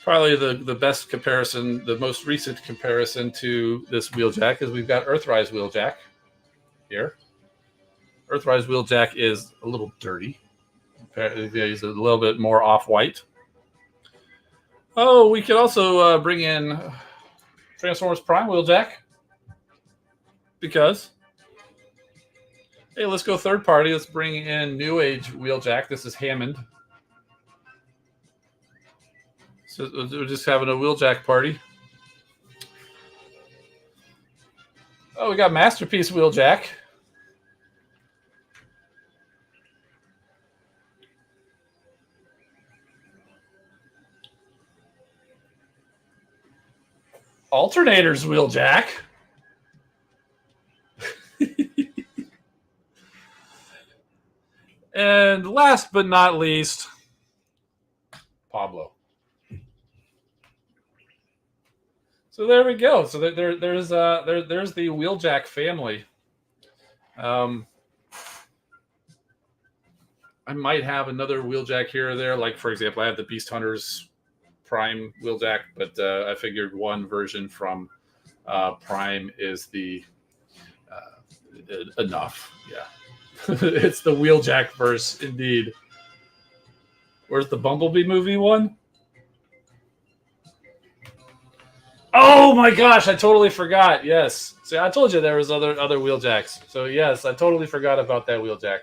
Probably the best comparison, the most recent comparison to this Wheeljack is we've got Earthrise Wheeljack here. Earthrise Wheeljack is a little dirty. He's a little bit more off-white. Oh, we could also bring in Transformers Prime Wheeljack. Because, hey, let's go third party. Let's bring in New Age Wheeljack. This is Hammond. So we're just having a Wheeljack party. Oh, we got Masterpiece Wheeljack. Alternators Wheeljack. And last but not least, Pablo. So there we go. So there's the Wheeljack family. I might have another Wheeljack here or there. Like, for example, I have the Beast Hunters Prime Wheeljack, but I figured one version from Prime is the enough. Yeah. It's the Wheeljack verse, indeed. Where's the Bumblebee movie one? Oh my gosh, I totally forgot. Yes. See, I told you there was other Wheeljacks. So yes, I totally forgot about that Wheeljack.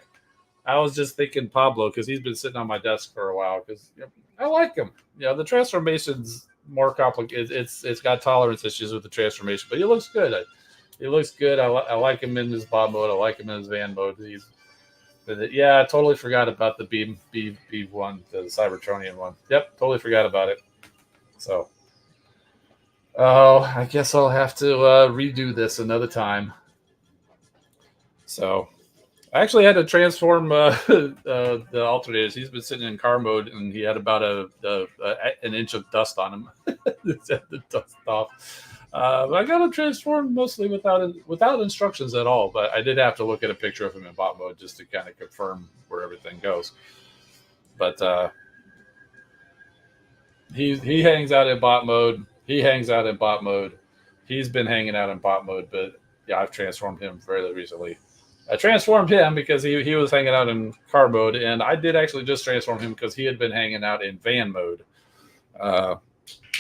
I was just thinking Pablo because he's been sitting on my desk for a while because I like him. You know, the transformation's more complicated. It's got tolerance issues with the transformation, but he looks good. He looks good. I like him in his Bob mode. I like him in his van mode. Yeah, I totally forgot about the B one, the Cybertronian one. Yep, totally forgot about it. So, oh, I guess I'll have to redo this another time. So, I actually had to transform the alternators. He's been sitting in car mode, and he had about an inch of dust on him. The dust off. But I got him transformed mostly without instructions at all. But I did have to look at a picture of him in bot mode just to kind of confirm where everything goes. But he hangs out in bot mode. He hangs out in bot mode. He's been hanging out in bot mode, but yeah, I've transformed him fairly recently. I transformed him because he was hanging out in car mode, and I did actually just transform him because he had been hanging out in van mode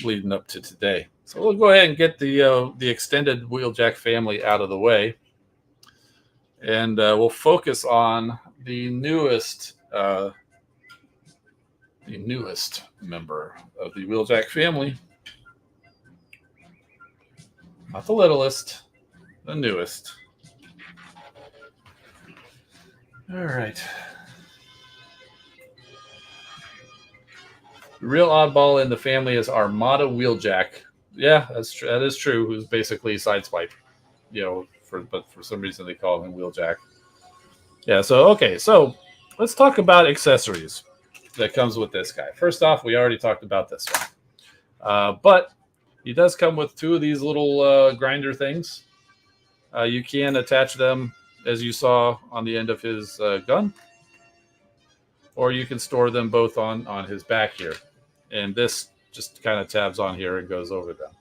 leading up to today. So we'll go ahead and get the extended Wheeljack family out of the way, and we'll focus on the newest member of the Wheeljack family. Not the littlest, the newest. All right. The real oddball in the family is Armada Wheeljack. Yeah, that is true. Who's basically Sideswipe, but for some reason they call him Wheeljack. Yeah. So let's talk about accessories that comes with this guy. First off, we already talked about this one, but he does come with two of these little grinder things. You can attach them, as you saw on the end of his gun, or you can store them both on his back here. And this just kind of tabs on here and goes over them.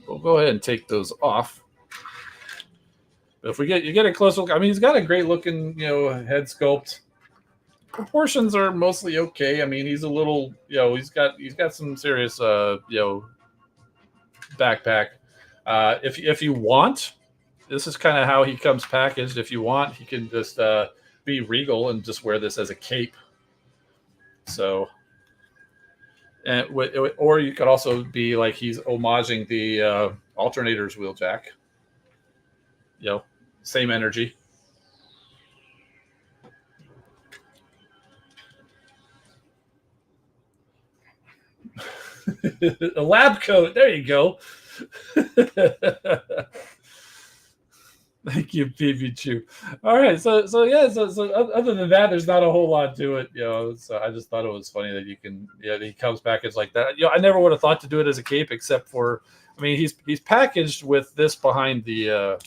We'll go ahead and take those off. But if you get a close look, I mean, he's got a great looking, head sculpt. Proportions are mostly okay. I mean, he's a little, he's got some serious, backpack. If you want, this is kind of how he comes packaged. If you want, he can just be regal and just wear this as a cape. So, or you could also be like he's homaging the alternators Wheeljack. Same energy. A lab coat. There you go. Thank you, PB All right, so other than that, there's not a whole lot to it, So I just thought it was funny that you can, he comes back as like that. I never would have thought to do it as a cape, except for, I mean, he's packaged with this behind the,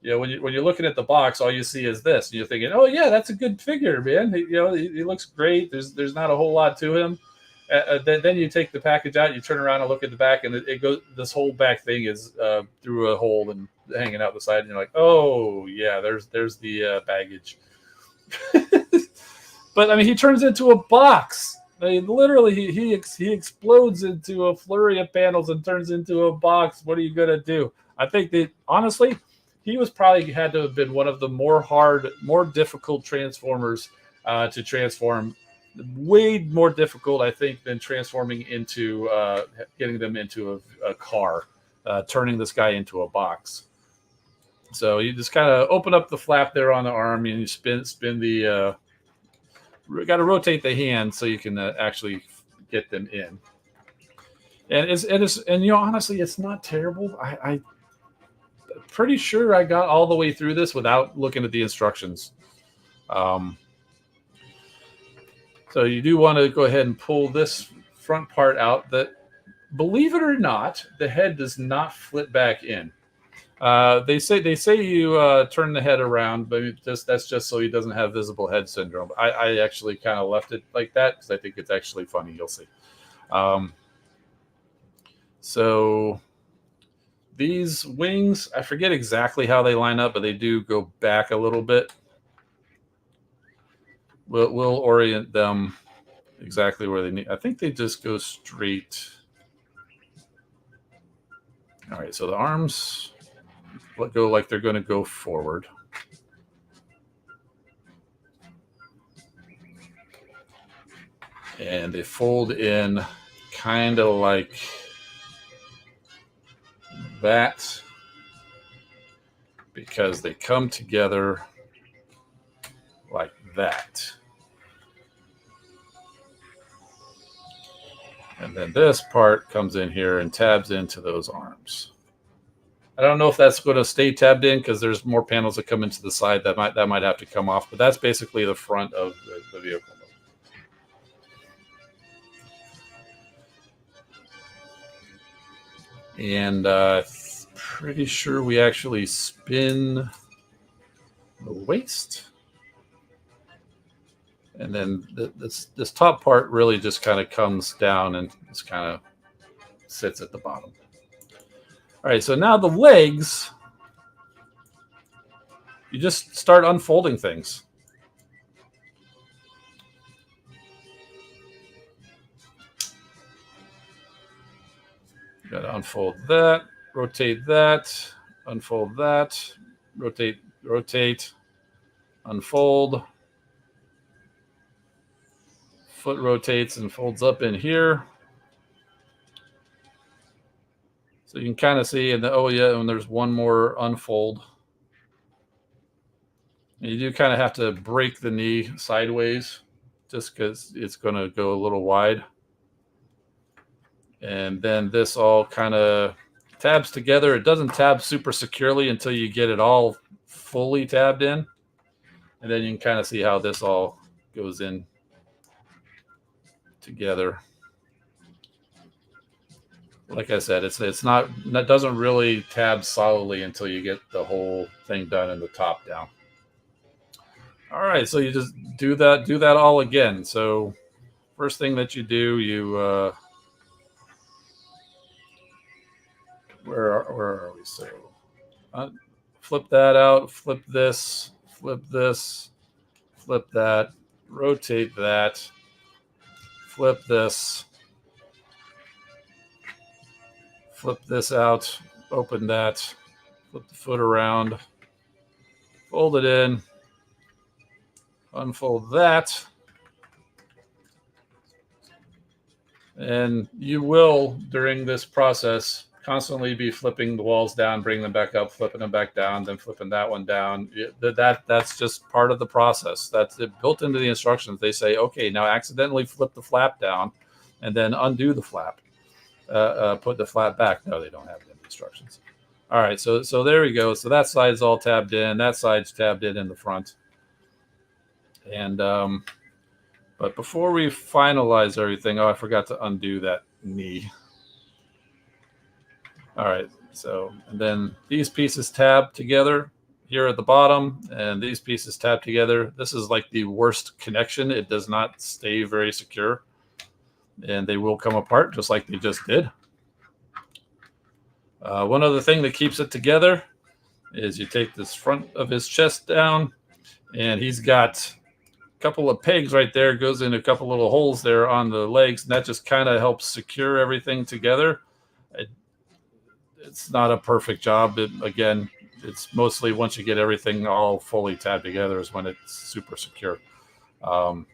when you're looking at the box, all you see is this, and you're thinking, oh yeah, that's a good figure, man. He looks great. There's not a whole lot to him. Then you take the package out, you turn around and look at the back, and it goes. This whole back thing is through a hole and hanging out the side, and you're like, oh yeah, there's the baggage. But I mean, he turns into a box. I mean, literally, he explodes into a flurry of panels and turns into a box. What are you gonna do? I think that honestly, he was probably had to have been one of the more difficult Transformers to transform. Way more difficult, I think, than transforming into getting them into a car, turning this guy into a box. So you just kind of open up the flap there on the arm, and you spin the. Got to rotate the hand so you can actually get them in. And honestly, it's not terrible. I pretty sure I got all the way through this without looking at the instructions. So you do want to go ahead and pull this front part out. That, believe it or not, the head does not flip back in. They say you turn the head around, but that's just so he doesn't have visible head syndrome. I actually kind of left it like that because I think it's actually funny. You'll see. So these wings, I forget exactly how they line up, but they do go back a little bit. We'll orient them exactly where they need. I think they just go straight. All right, so the arms go like they're going to go forward. And they fold in kind of like that because they come together like that. And then this part comes in here and tabs into those arms. I don't know if that's going to stay tabbed in because there's more panels that come into the side that might have to come off, but that's basically the front of the vehicle. And pretty sure we actually spin the waist. And then this top part really just kind of comes down and just kind of sits at the bottom. All right, so now the legs, you just start unfolding things. You got to unfold that, rotate that, unfold that, rotate, unfold. Foot rotates and folds up in here. So you can kind of see, and and there's one more unfold. And you do kind of have to break the knee sideways just because it's going to go a little wide. And then this all kind of tabs together. It doesn't tab super securely until you get it all fully tabbed in. And then you can kind of see how this all goes in together. Like I said, it's not, that doesn't really tab solidly until you get the whole thing done in the top down. All right, so you just do that all again. So first thing that you do, you where are we? So flip that out, flip this, flip that, rotate that, flip this, flip this out, open that, flip the foot around, fold it in, unfold that, and you will, during this process, constantly be flipping the walls down, bringing them back up, flipping them back down, then flipping that one down. That's just part of the process. That's built into the instructions. They say, okay, now accidentally flip the flap down and then undo the flap. put the flat back. No, they don't have any instructions. All right, so there we go. So that side's all tabbed in. That side's tabbed in the front. And but before we finalize everything, oh, I forgot to undo that knee. All right, so and then these pieces tab together here at the bottom, and these pieces tab together. This is like the worst connection. It does not stay very secure, and they will come apart just like they just did. One other thing that keeps it together is you take this front of his chest down, and he's got a couple of pegs right there, goes in a couple little holes there on the legs, and that just kind of helps secure everything together. It's not a perfect job. Again, it's mostly once you get everything all fully tabbed together is when it's super secure. But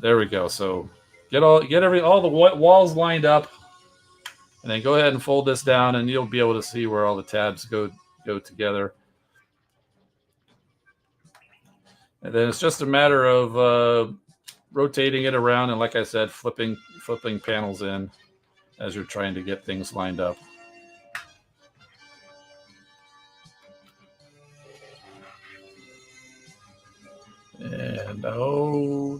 there we go. So get all the walls lined up, and then go ahead and fold this down, and you'll be able to see where all the tabs go together. And then it's just a matter of rotating it around, and like I said, flipping panels in as you're trying to get things lined up. And oh,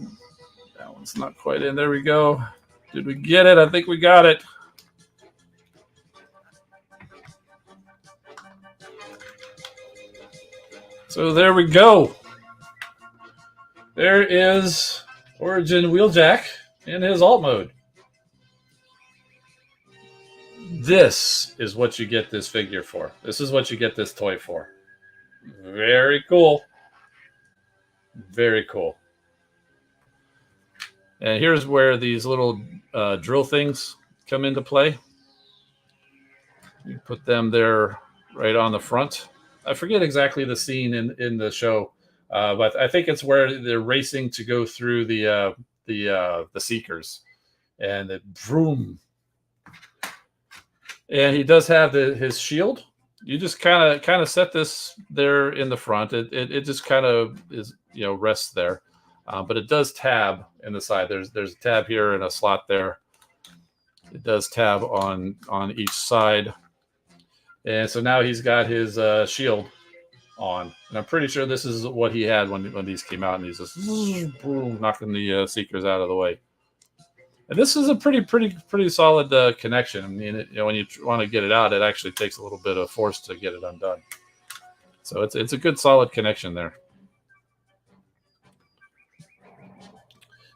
that one's not quite in. There we go. Did we get it? I think we got it. So there we go. There is Origin Wheeljack in his alt mode. This is what you get this figure for. This is what you get this toy for. Very cool. Very cool. And here's where these little drill things come into play. You put them there right on the front. I forget exactly the scene in the show, but I think it's where they're racing to go through the seekers, and the vroom. And he does have his shield. You just kind of set this there in the front. It just kind of is, rests there, but it does tab in the side. There's a tab here and a slot there. It does tab on each side, and so now he's got his shield on. And I'm pretty sure this is what he had when these came out, and he's just boom, knocking the seekers out of the way. And this is a pretty solid connection. I mean, when you want to get it out, it actually takes a little bit of force to get it undone. So it's a good solid connection there.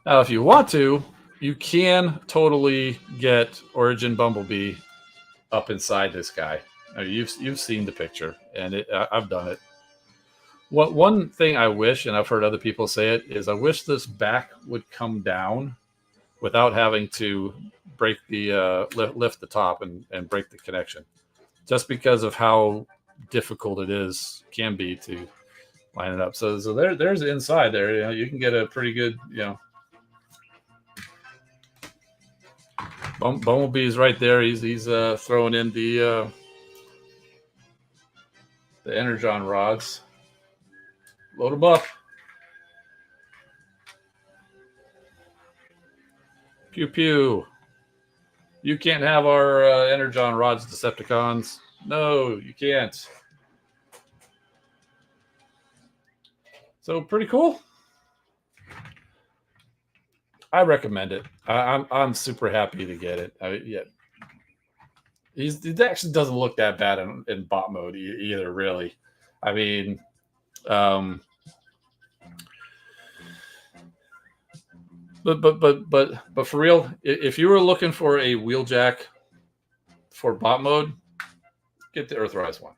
Now, if you want to, you can totally get Origin Bumblebee up inside this guy. I mean, you've seen the picture, and I've done it. One thing I wish, and I've heard other people say it, is I wish this back would come down without having to break the lift the top and break the connection, just because of how difficult it can be to line it up. So there's the inside there. You can get a pretty good, Bumblebee's right there. He's throwing in the energon rods. Load them up. Pew pew. You can't have our energon rods, Decepticons. No, you can't. So pretty cool. I recommend it. I'm super happy to get it. It actually doesn't look that bad in bot mode either, really. I mean, but for real, if you were looking for a Wheeljack for bot mode, get the Earthrise one.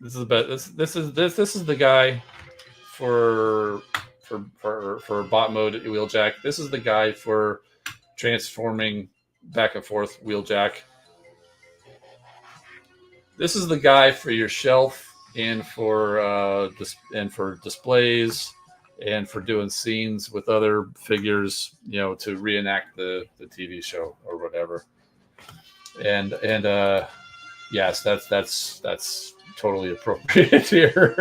This is the best. This is the guy for bot mode Wheeljack. This is the guy for transforming back and forth Wheeljack. This is the guy for your shelf and for displays and for doing scenes with other figures, to reenact the TV show or whatever. And yes, that's totally appropriate here.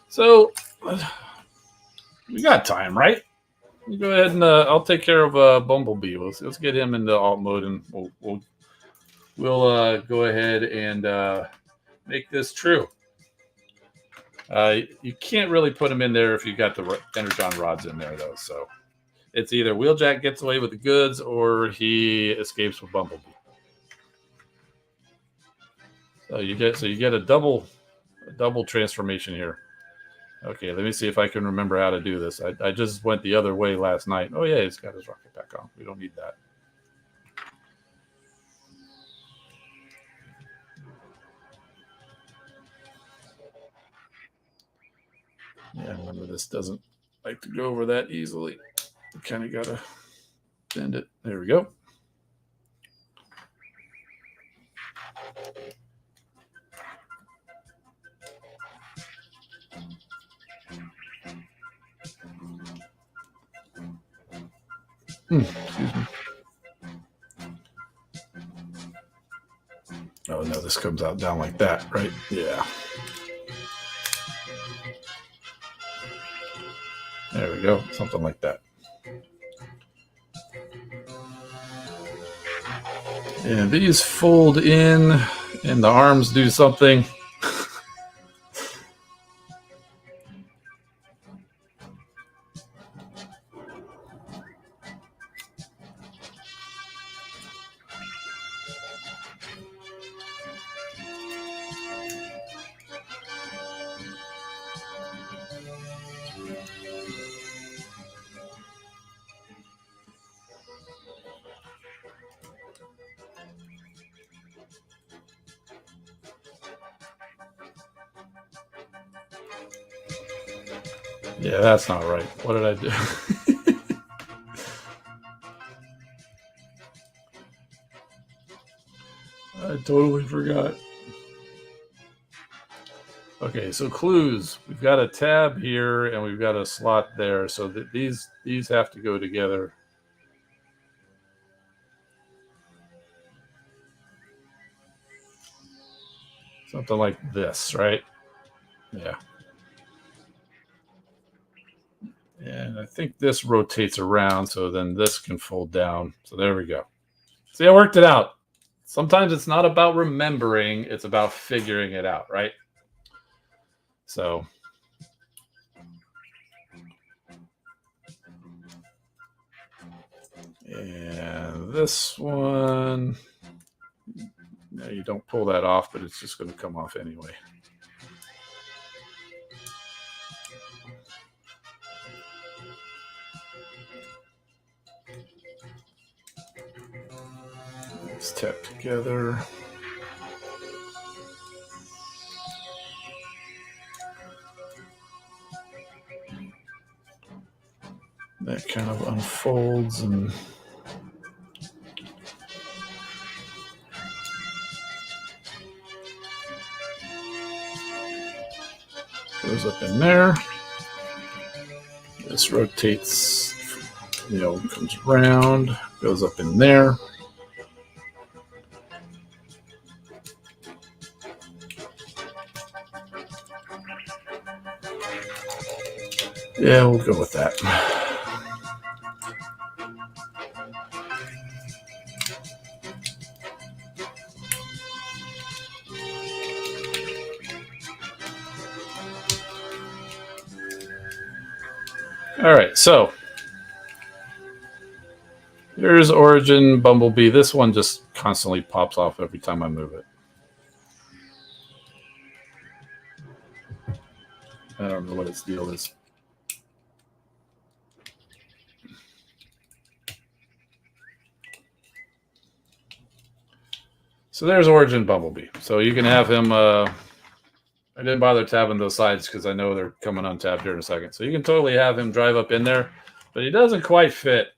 So We got time, right? You go ahead and I'll take care of Bumblebee. Let's get him into alt mode, and we'll go ahead and make this true. You can't really put him in there if you got the energon rods in there, though. So it's either Wheeljack gets away with the goods or he escapes with Bumblebee. So you get a double transformation here. Okay, let me see if I can remember how to do this. I just went the other way last night. Oh yeah, he's got his rocket back on. We don't need that. Yeah, remember this doesn't like to go over that easily. You kind of gotta bend it. There we go. Excuse me. Oh no, this comes out down like that, right? Yeah. There we go. Something like that. And these fold in, and the arms do something. Yeah, that's not right. What did I do? I totally forgot. Okay, so clues. We've got a tab here and we've got a slot there, so that these have to go together. Something like this, right? Yeah. And I think this rotates around, so then this can fold down. So there we go. See, I worked it out. Sometimes it's not about remembering, it's about figuring it out, right? So and this one, no, you don't pull that off, but it's just going to come off anyway. Let's tap together. That kind of unfolds and goes up in there. This rotates, comes around, goes up in there. Yeah, we'll go with that. All right, so here's Origin Bumblebee. This one just constantly pops off every time I move it. I don't know what its deal is. So there's Origin Bumblebee. So you can have him. I didn't bother tabbing those sides because I know they're coming untabbed here in a second. So you can totally have him drive up in there, but he doesn't quite fit.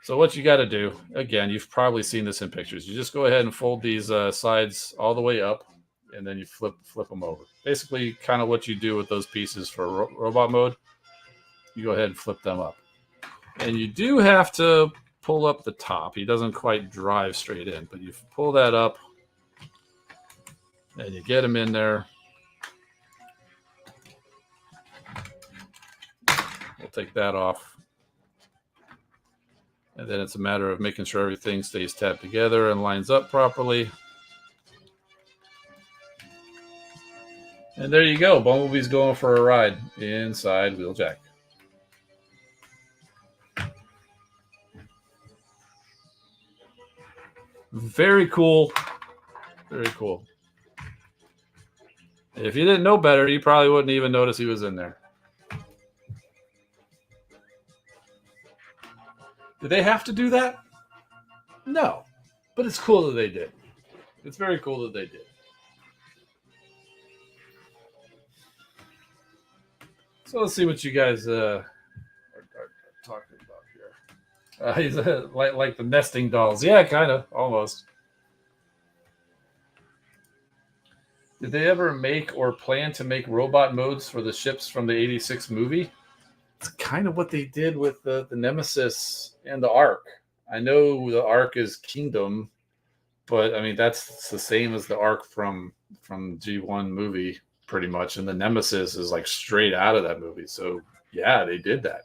So what you got to do, again, you've probably seen this in pictures. You just go ahead and fold these sides all the way up, and then you flip them over. Basically, kind of what you do with those pieces for robot mode. You go ahead and flip them up. And you do have to pull up the top. He doesn't quite drive straight in, but you pull that up, and you get him in there. take that off. And then it's a matter of making sure everything stays tabbed together and lines up properly. And there you go. Bumblebee's going for a ride inside Wheeljack. Very cool. Very cool. If you didn't know better, you probably wouldn't even notice he was in there. Did they have to do that? No. But it's cool that they did. It's very cool that they did. So let's see what you guys are talking about here. He's like the nesting dolls. Yeah, kind of. Almost. Did they ever make or plan to make robot modes for the ships from the 86 movie? It's kind of what they did with the Nemesis and the Ark. I know the Ark is Kingdom, but I mean that's the same as the Ark from G1 movie, pretty much, and the Nemesis is like straight out of that movie. So yeah, they did that.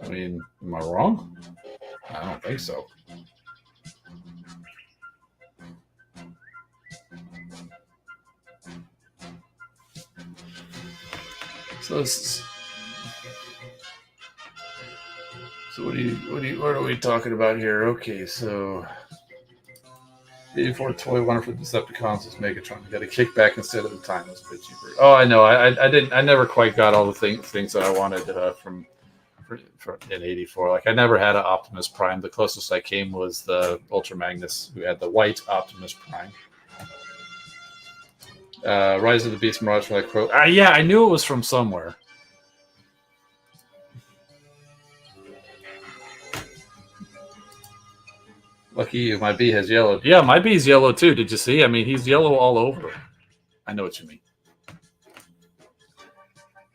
I mean, am I wrong? I don't think so. So what are we talking about here? Okay, so 84 toy one for Decepticons was Megatron. You got a kickback instead of the time. It was a bit cheaper. Oh, I know. I never quite got all the things that I wanted from in 84. Like I never had an Optimus Prime. The closest I came was the Ultra Magnus, who had the white Optimus Prime. Rise of the Beast Mirage from Crow. Yeah, I knew it was from somewhere. Lucky you, my bee has yellow. Yeah, my bee's yellow too. Did you see? I mean, he's yellow all over. I know what you mean.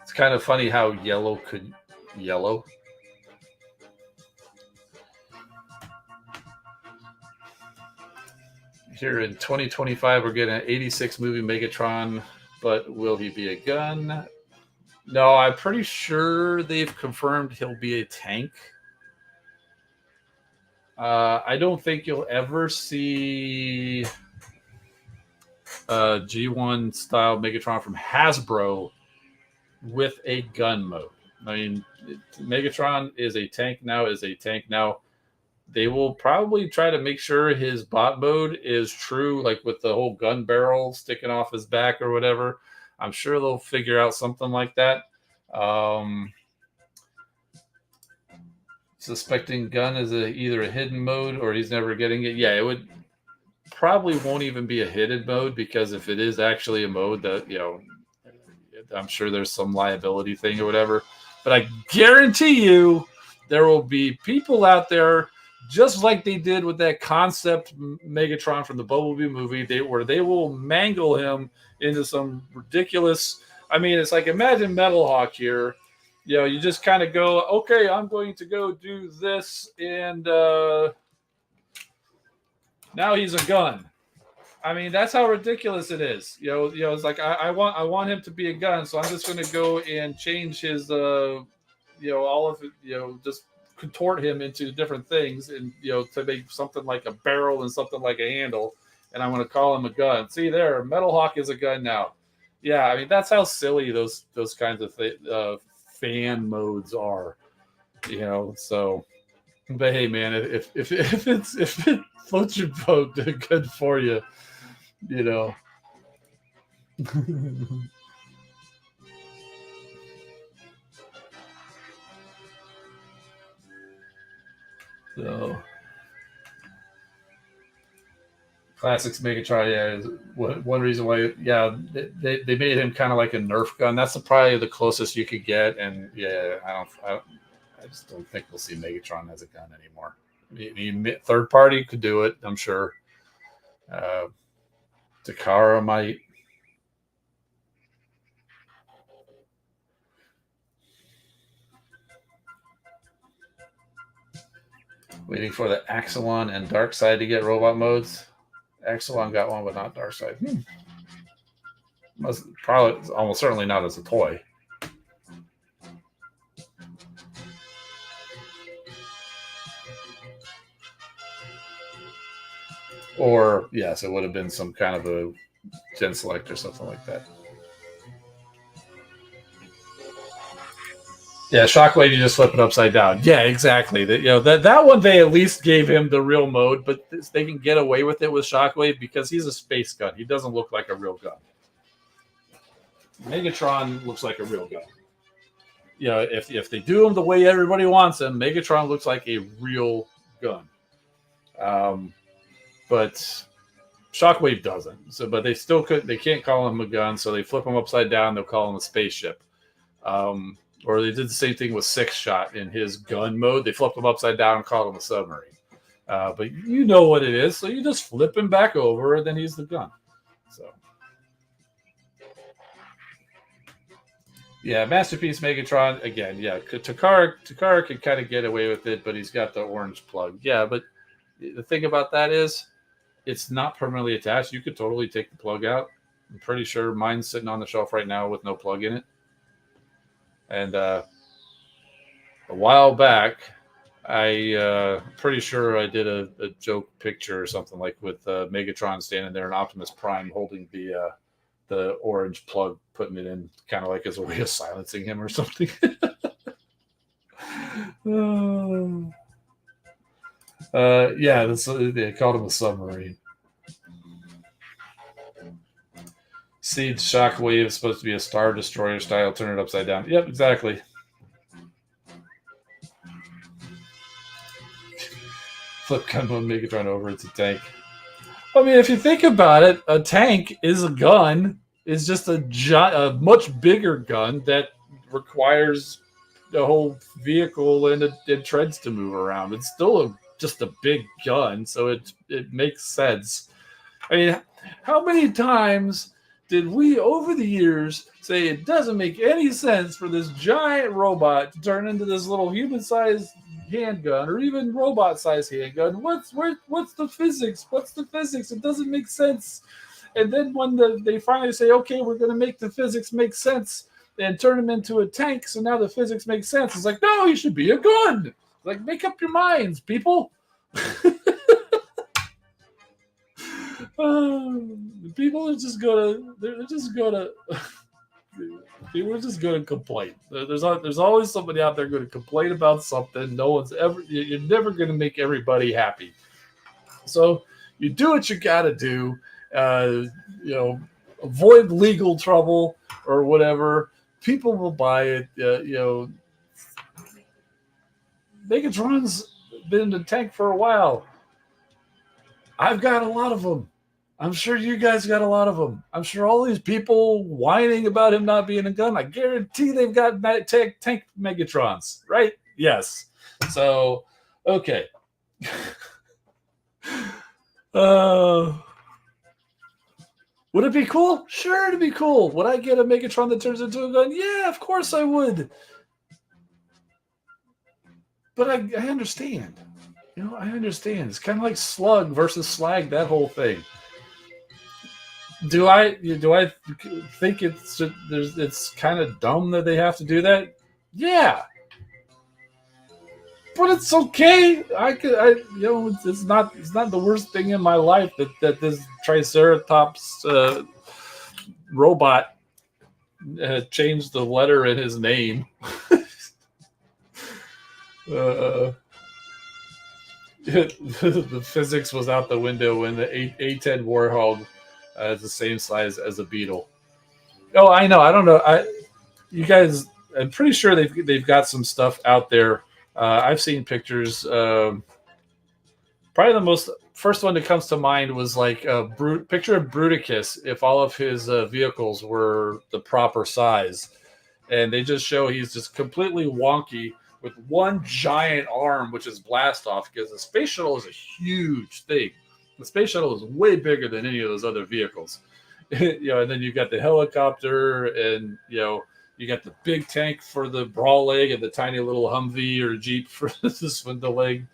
It's kind of funny how yellow could yellow. Here in 2025, we're getting an 86 movie Megatron, but will he be a gun? No, I'm pretty sure they've confirmed he'll be a tank. I don't think you'll ever see a G1 style Megatron from Hasbro with a gun mode. I mean, Megatron is a tank now. They will probably try to make sure his bot mode is true, like with the whole gun barrel sticking off his back or whatever. I'm sure they'll figure out something like that. Suspecting gun is either a hidden mode or he's never getting it. Yeah, it would probably won't even be a hidden mode, because if it is actually a mode that, I'm sure there's some liability thing or whatever. But I guarantee you there will be people out there, just like they did with that concept Megatron from the Bumblebee movie, where they will mangle him into some ridiculous. I mean, it's like, imagine Metal Hawk here. You just kind of go, okay, I'm going to go do this, and now he's a gun. I mean, that's how ridiculous it is. It's like I want him to be a gun, so I'm just going to go and change his, all of it, just contort him into different things, and to make something like a barrel and something like a handle, and I'm going to call him a gun. See there, Metal Hawk is a gun now. Yeah, I mean, that's how silly those kinds of fan modes are, So, but hey, man, if it floats your boat, good for you, So, Classics Megatron, yeah, is one reason why. Yeah, they made him kind of like a Nerf gun. That's probably the closest you could get, and yeah, I just don't think we'll see Megatron as a gun anymore. I mean, third party could do it, I'm sure. Takara might. Waiting for the Axelon and Darkseid to get robot modes. Axelon got one, but not Darkseid. Probably, almost certainly not as a toy. Or yes, it would have been some kind of a Gen Select or something like that. Yeah, Shockwave, you just flip it upside down. Yeah, exactly. That one they at least gave him the real mode, but they can get away with it with Shockwave because he's a space gun. He doesn't look like a real gun. Megatron looks like a real gun. If they do him the way everybody wants him, Megatron looks like a real gun. But Shockwave doesn't. But they still could. They can't call him a gun, so they flip him upside down. They'll call him a spaceship. Or they did the same thing with Six Shot in his gun mode. They flipped him upside down and called him a submarine. But you know what it is, so you just flip him back over, and then he's the gun. So, yeah, Masterpiece Megatron again. Yeah, Takara can kind of get away with it, but he's got the orange plug. Yeah, but the thing about that is, it's not permanently attached. You could totally take the plug out. I'm pretty sure mine's sitting on the shelf right now with no plug in it. And a while back, pretty sure I did a joke picture or something like with Megatron standing there and Optimus Prime holding the orange plug, putting it in kind of like as a way of silencing him or something. Yeah, they called him a submarine. Seed Shockwave is supposed to be a Star Destroyer style. Turn it upside down. Yep, exactly. Flip Gunboat Megatron over. It's a tank. I mean, if you think about it, a tank is a gun. It's just a much bigger gun that requires the whole vehicle and treads to move around. It's still just a big gun, so it makes sense. I mean, how many times did we, over the years, say it doesn't make any sense for this giant robot to turn into this little human-sized handgun or even robot-sized handgun? What's the physics? What's the physics? It doesn't make sense. And then when they finally say, okay, we're going to make the physics make sense and turn them into a tank, so now the physics makes sense. It's like, no, he should be a gun. Like, make up your minds, people. People are just gonna people are just gonna complain. There's always somebody out there going to complain about something. You're never going to make everybody happy. So you do what you got to do. Avoid legal trouble or whatever. People will buy it. Megatron's been in the tank for a while. I've got a lot of them. I'm sure you guys got a lot of them. I'm sure all these people whining about him not being a gun, I guarantee they've got tank Megatrons, right? Yes. So, okay. Would it be cool? Sure, it'd be cool. Would I get a Megatron that turns into a gun? Yeah, of course I would. But I understand. I understand. It's kind of like Slug versus Slag, that whole thing. Do I think it's kind of dumb that they have to do that? Yeah. But it's okay. It's not the worst thing in my life that this Triceratops robot changed the letter in his name. The physics was out the window when the A10 Warhog is the same size as a Beetle. Oh, I know. I don't know. You guys, I'm pretty sure they've got some stuff out there. I've seen pictures. Probably the first one that comes to mind was like a picture of Bruticus if all of his vehicles were the proper size, and they just show he's just completely wonky with one giant arm, which is blast off, because the space shuttle is a huge thing. The space shuttle is way bigger than any of those other vehicles. And then you've got the helicopter, and you got the big tank for the brawl leg and the tiny little Humvee or Jeep for the swindle leg.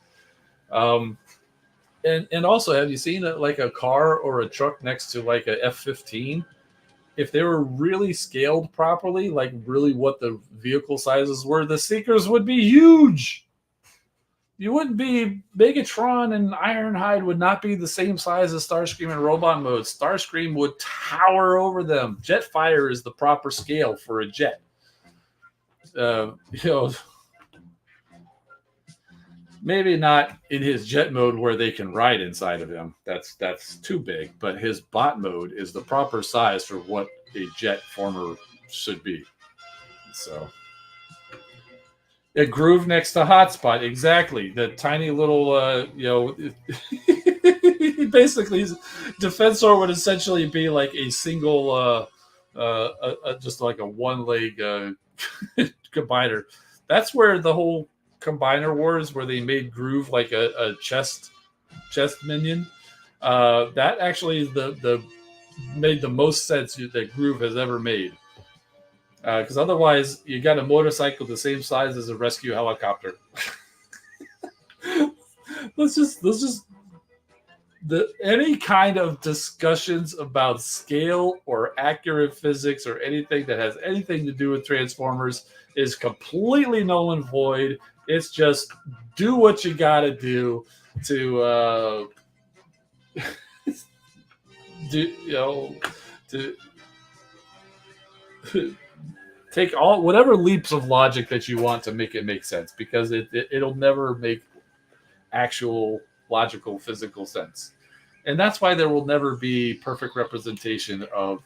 And also, have you seen like a car or a truck next to like a F-15? If they were really scaled properly, like really what the vehicle sizes were, the Seekers would be huge. You wouldn't be Megatron and Ironhide would not be the same size as Starscream and Robot Mode. Starscream would tower over them. Jetfire is the proper scale for a jet. You know, maybe not in his jet mode where they can ride inside of him. That's too big. But his bot mode is the proper size for what a jet former should be. So. A groove next to hotspot, exactly. The tiny little, basically, Defensor would essentially be like a single, just like a one leg combiner. That's where the whole combiner wars, where they made Groove like a chest minion. That actually is the made the most sense that Groove has ever made. Because otherwise, you got a motorcycle the same size as a rescue helicopter. let's just any kind of discussions about scale or accurate physics or anything that has anything to do with Transformers is completely null and void. It's just do what you got to do to to take all whatever leaps of logic that you want to make it make sense, because it'll never make actual logical physical sense. And that's why there will never be perfect representation of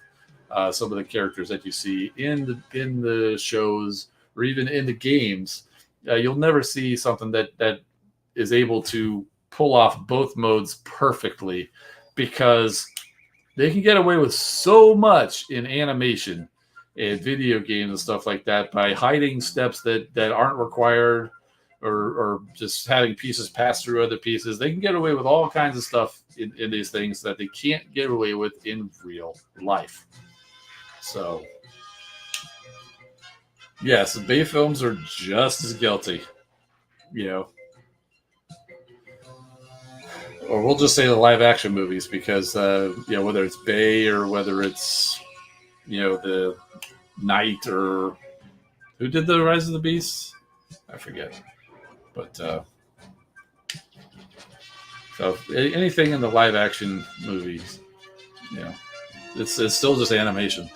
some of the characters that you see in the shows or even in the games. You'll never see something that is able to pull off both modes perfectly, because they can get away with so much in animation and video games and stuff like that by hiding steps that aren't required, or just having pieces pass through other pieces. They can get away with all kinds of stuff in these things that they can't get away with in real life. So, yes, the Bay films are just as guilty, or we'll just say the live action movies, because whether it's Bay or whether it's the Knight, or who did the Rise of the Beasts? I forget. But so anything in the live action movies, it's still just animation.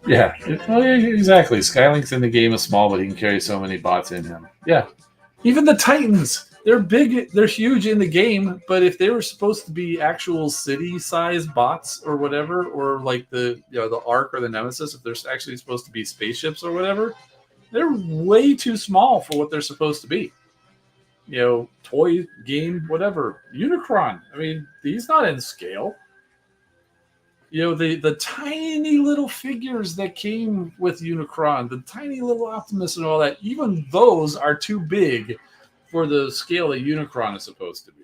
Yeah, exactly. Skylink's in the game is small, but he can carry so many bots in him. Yeah, even the Titans. They're big, they're huge in the game, but if they were supposed to be actual city-sized bots or whatever, or like the Ark or the Nemesis, if they're actually supposed to be spaceships or whatever, they're way too small for what they're supposed to be. Toy, game, whatever. Unicron. I mean, he's not in scale. The tiny little figures that came with Unicron, the tiny little Optimus and all that, even those are too big for the scale that Unicron is supposed to be.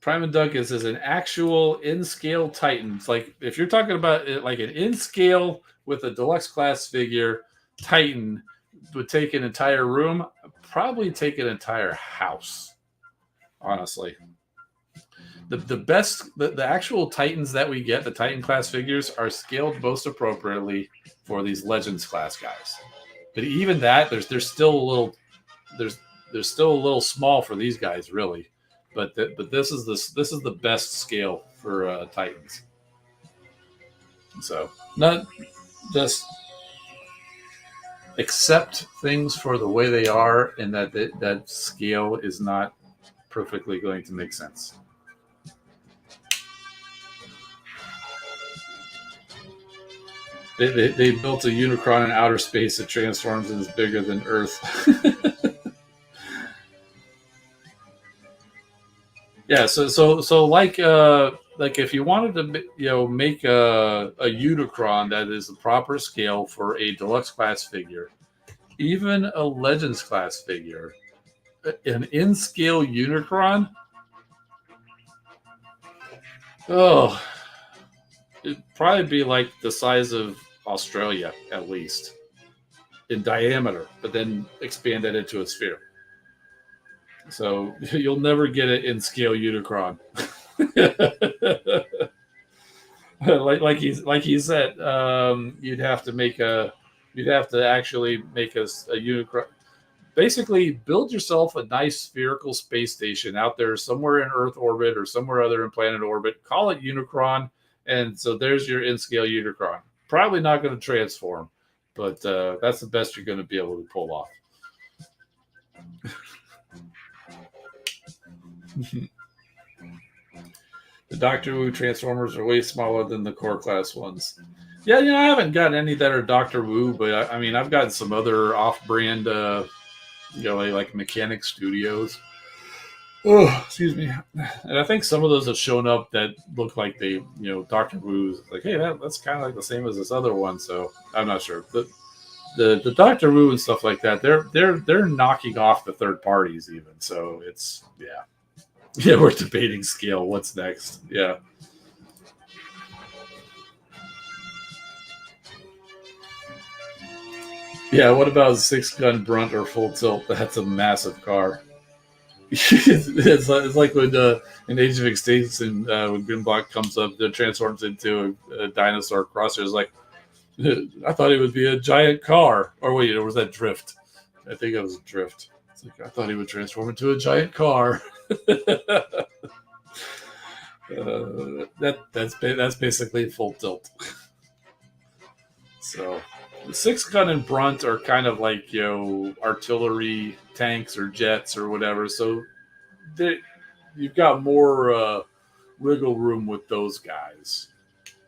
Prime and Duncan says an actual in-scale Titan. It's like, if you're talking about it, like an in-scale with a deluxe class figure, Titan would take an entire room, probably take an entire house, honestly. The best, the actual Titans that we get, the Titan class figures, are scaled most appropriately for these Legends class guys. But even that, there's still a little small for these guys, really. But this is the best scale for Titans. So not just accept things for the way they are, and that scale is not perfectly going to make sense. They built a Unicron in outer space that transforms and is bigger than Earth. Yeah, so like if you wanted to make a Unicron that is the proper scale for a deluxe class figure, even a Legends class figure, an in scale Unicron, it'd probably be like the size of Australia at least in diameter, but then expand that into a sphere. So you'll never get it in scale Unicron. like he said, you'd have to actually make a Unicron. Basically, build yourself a nice spherical space station out there somewhere in Earth orbit or somewhere other in planet orbit. Call it Unicron, and so there's your in scale Unicron. Probably not going to transform, but that's the best you're going to be able to pull off. The Doctor Who Transformers are way smaller than the core class ones. Yeah, I haven't gotten any that are Doctor Who, but I mean, I've gotten some other off-brand, like Mechanic Studios. Oh, excuse me. And I think some of those have shown up that look like they, Doctor Who's like, hey, that's kind of like the same as this other one. So I'm not sure. The Doctor Who and stuff like that, they're knocking off the third parties even. So it's yeah, we're debating scale. What's next? Yeah. Yeah, what about 6-gun brunt or full tilt? That's a massive car. It's like when in Age of Extinction, when Grimlock comes up, that transforms into a dinosaur crosser. It's like, I thought it would be a giant car. Or wait, or was that Drift? I think it was Drift. It's like, I thought he would transform into a giant car. That's basically full tilt. So, the 6-gun and brunt are kind of like artillery tanks or jets or whatever. So, you've got more wiggle room with those guys,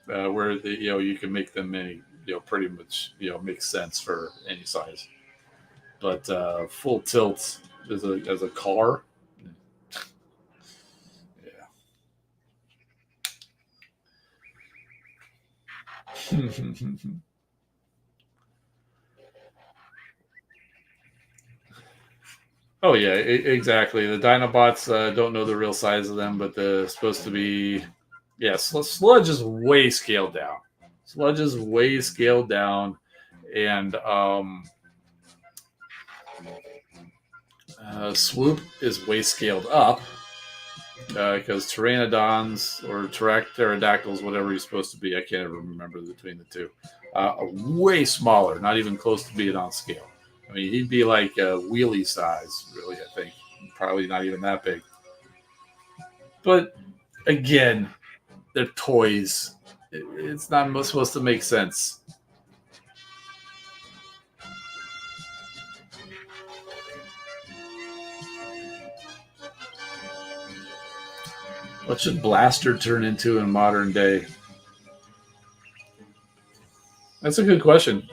where you can make them any pretty much make sense for any size. But full tilt as a car, yeah. Oh yeah, exactly. The Dinobots don't know the real size of them, but they're supposed to be. Yeah, Sludge is way scaled down. Sludge is way scaled down, and Swoop is way scaled up because Pteranodons or pterodactyls, whatever he's supposed to be, I can't even remember between the two, are way smaller, not even close to being on scale. I mean, he'd be like a wheelie size, really, I think. Probably not even that big. But again, they're toys. It's not supposed to make sense. What should Blaster turn into in modern day? That's a good question.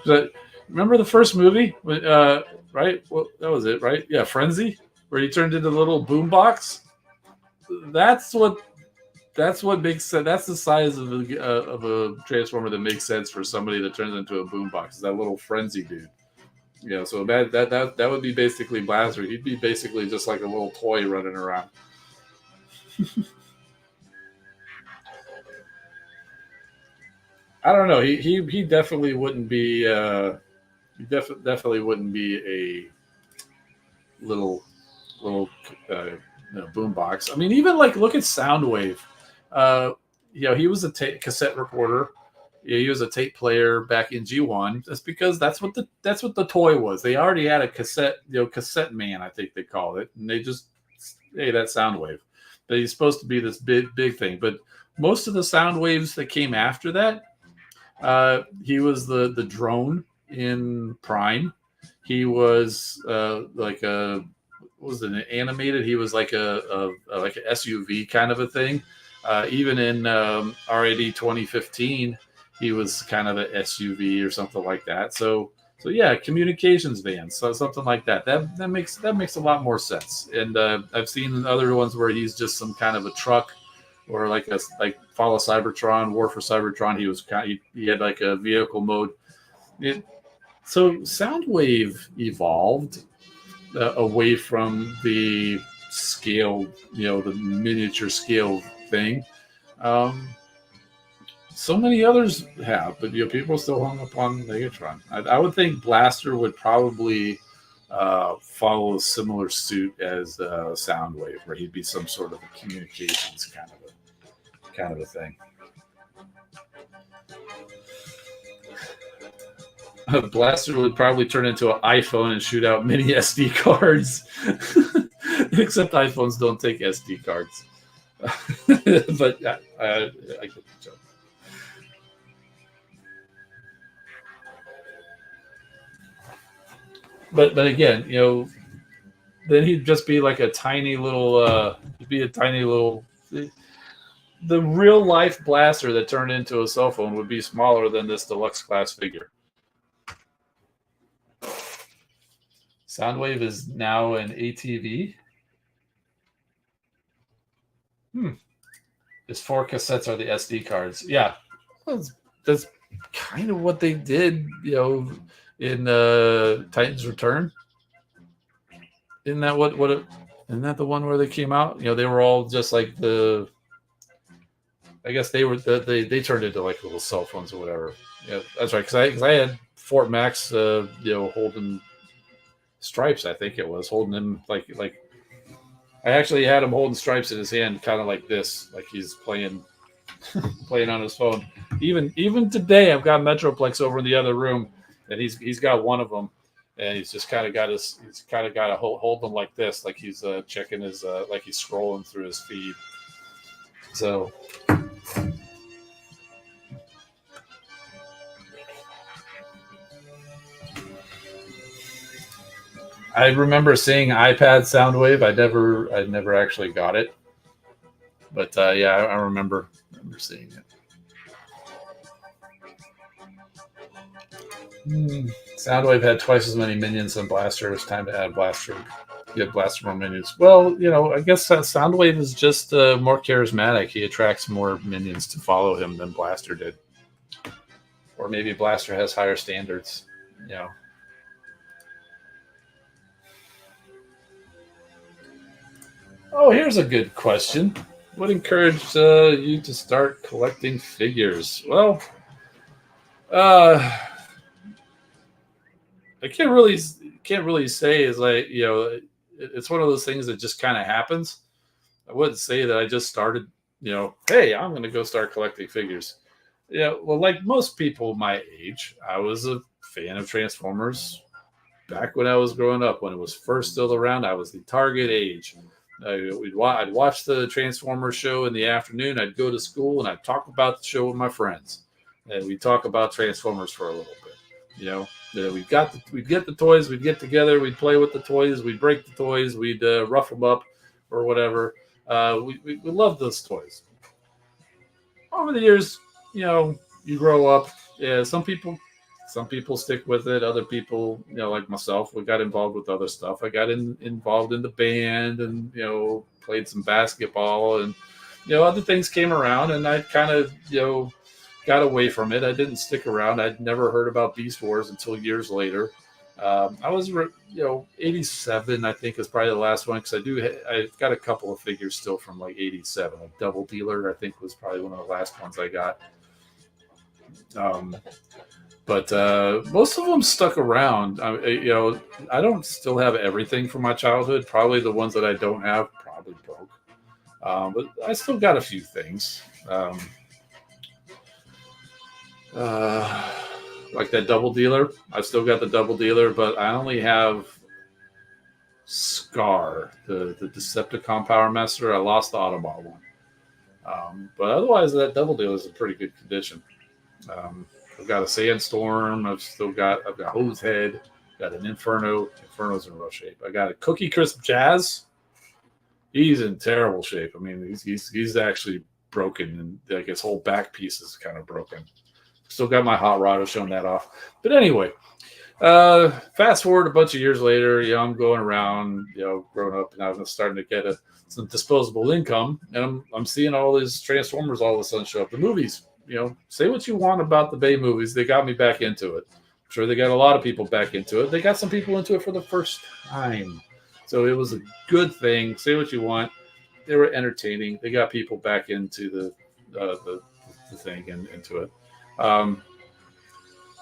Remember the first movie? Right? Well, that was it, right? Yeah, Frenzy, where he turned into a little boombox. That's what makes sense. That's the size of a transformer that makes sense for somebody that turns into a boombox. That little Frenzy dude. Yeah, so that would be basically Blaster. He'd be basically just like a little toy running around. I don't know. He definitely wouldn't be. Definitely wouldn't be a little boombox. I mean, even like look at Soundwave. He was a cassette recorder. Yeah, he was a tape player back in G1. That's because that's what the toy was. They already had a cassette man, I think they called it, and they just that Soundwave. But he's supposed to be this big thing. But most of the sound waves that came after that, he was the drone in Prime. He was like a was it animated? He was like a like an SUV kind of a thing. Even in RAD 2015, he was kind of an SUV or something like that. So yeah, communications van, so something like that. That makes a lot more sense. And I've seen other ones where he's just some kind of a truck, or like Follow Cybertron, War for Cybertron. He had like a vehicle mode. So Soundwave evolved away from the scale, the miniature scale thing. So many others have, but people still hung up on Megatron. I would think Blaster would probably follow a similar suit as Soundwave, where he'd be some sort of a communications kind of a thing. A blaster would probably turn into an iPhone and shoot out mini SD cards. Except iPhones don't take SD cards. But I get the joke. But again, then he'd just be like a tiny little. He'd be a tiny little. The real life blaster that turned into a cell phone would be smaller than this deluxe class figure. Soundwave is now an ATV. His 4 cassettes are the SD cards. Yeah, that's kind of what they did, in Titan's Return. Isn't that isn't that the one where they came out? They were all just like I guess they they turned into like little cell phones or whatever. Yeah, that's right. Because I had Fort Max, holding Stripes. I think it was holding him like I actually had him holding Stripes in his hand, kind of like this, like he's playing on his phone. Even today, I've got Metroplex over in the other room, and he's got one of them, and he's just kind of got to hold them like this, like he's checking his like he's scrolling through his feed. So. I remember seeing iPad Soundwave. I never actually got it, but yeah, I remember seeing it. Soundwave had twice as many minions than Blaster. It was time to add Blaster. Get Blaster more minions. Well, I guess Soundwave is just more charismatic. He attracts more minions to follow him than Blaster did, or maybe Blaster has higher standards. Oh, here's a good question. What encouraged you to start collecting figures? Well, I can't really say. Is like it's one of those things that just kind of happens. I wouldn't say that I just started. Hey, I'm going to go start collecting figures. Yeah, well, like most people my age, I was a fan of Transformers back when I was growing up. When it was first still around, I was the target age. I'd watch the Transformers show in the afternoon. I'd go to school and I'd talk about the show with my friends, and we'd talk about Transformers for a little bit. We'd get the toys. We'd get together. We'd play with the toys. We'd break the toys. We'd rough them up or whatever. We loved those toys. Over the years, you grow up. Yeah, some people stick with it. Other people, like myself, we got involved with other stuff. I got involved in the band and, played some basketball and, other things came around and I kind of, got away from it. I didn't stick around. I'd never heard about Beast Wars until years later. I was, 87, I think is probably the last one. Cause I've got a couple of figures still from like 87. A Double Dealer, I think was probably one of the last ones I got. But most of them stuck around. I don't still have everything from my childhood. Probably the ones that I don't have probably broke. But I still got a few things. Like that Double Dealer. I still got the Double Dealer, but I only have Scar, the Decepticon Power Master. I lost the Autobot one. But otherwise, that Double Dealer is in pretty good condition. I've got a Sandstorm. I've got Hose Head. Got an Inferno. Inferno's in rough shape. I got a Cookie Crisp Jazz. He's in terrible shape. I mean, he's actually broken, and like his whole back piece is kind of broken. Still got my Hot Rod. I've shown that off. But anyway, fast forward a bunch of years later. I'm going around. Growing up, and I'm starting to get some disposable income, and I'm seeing all these Transformers all of a sudden show up. The movies. Say what you want about the Bay movies. They got me back into it. I'm sure they got a lot of people back into it. They got some people into it for the first time. So it was a good thing. Say what you want. They were entertaining. They got people back into the thing and into it.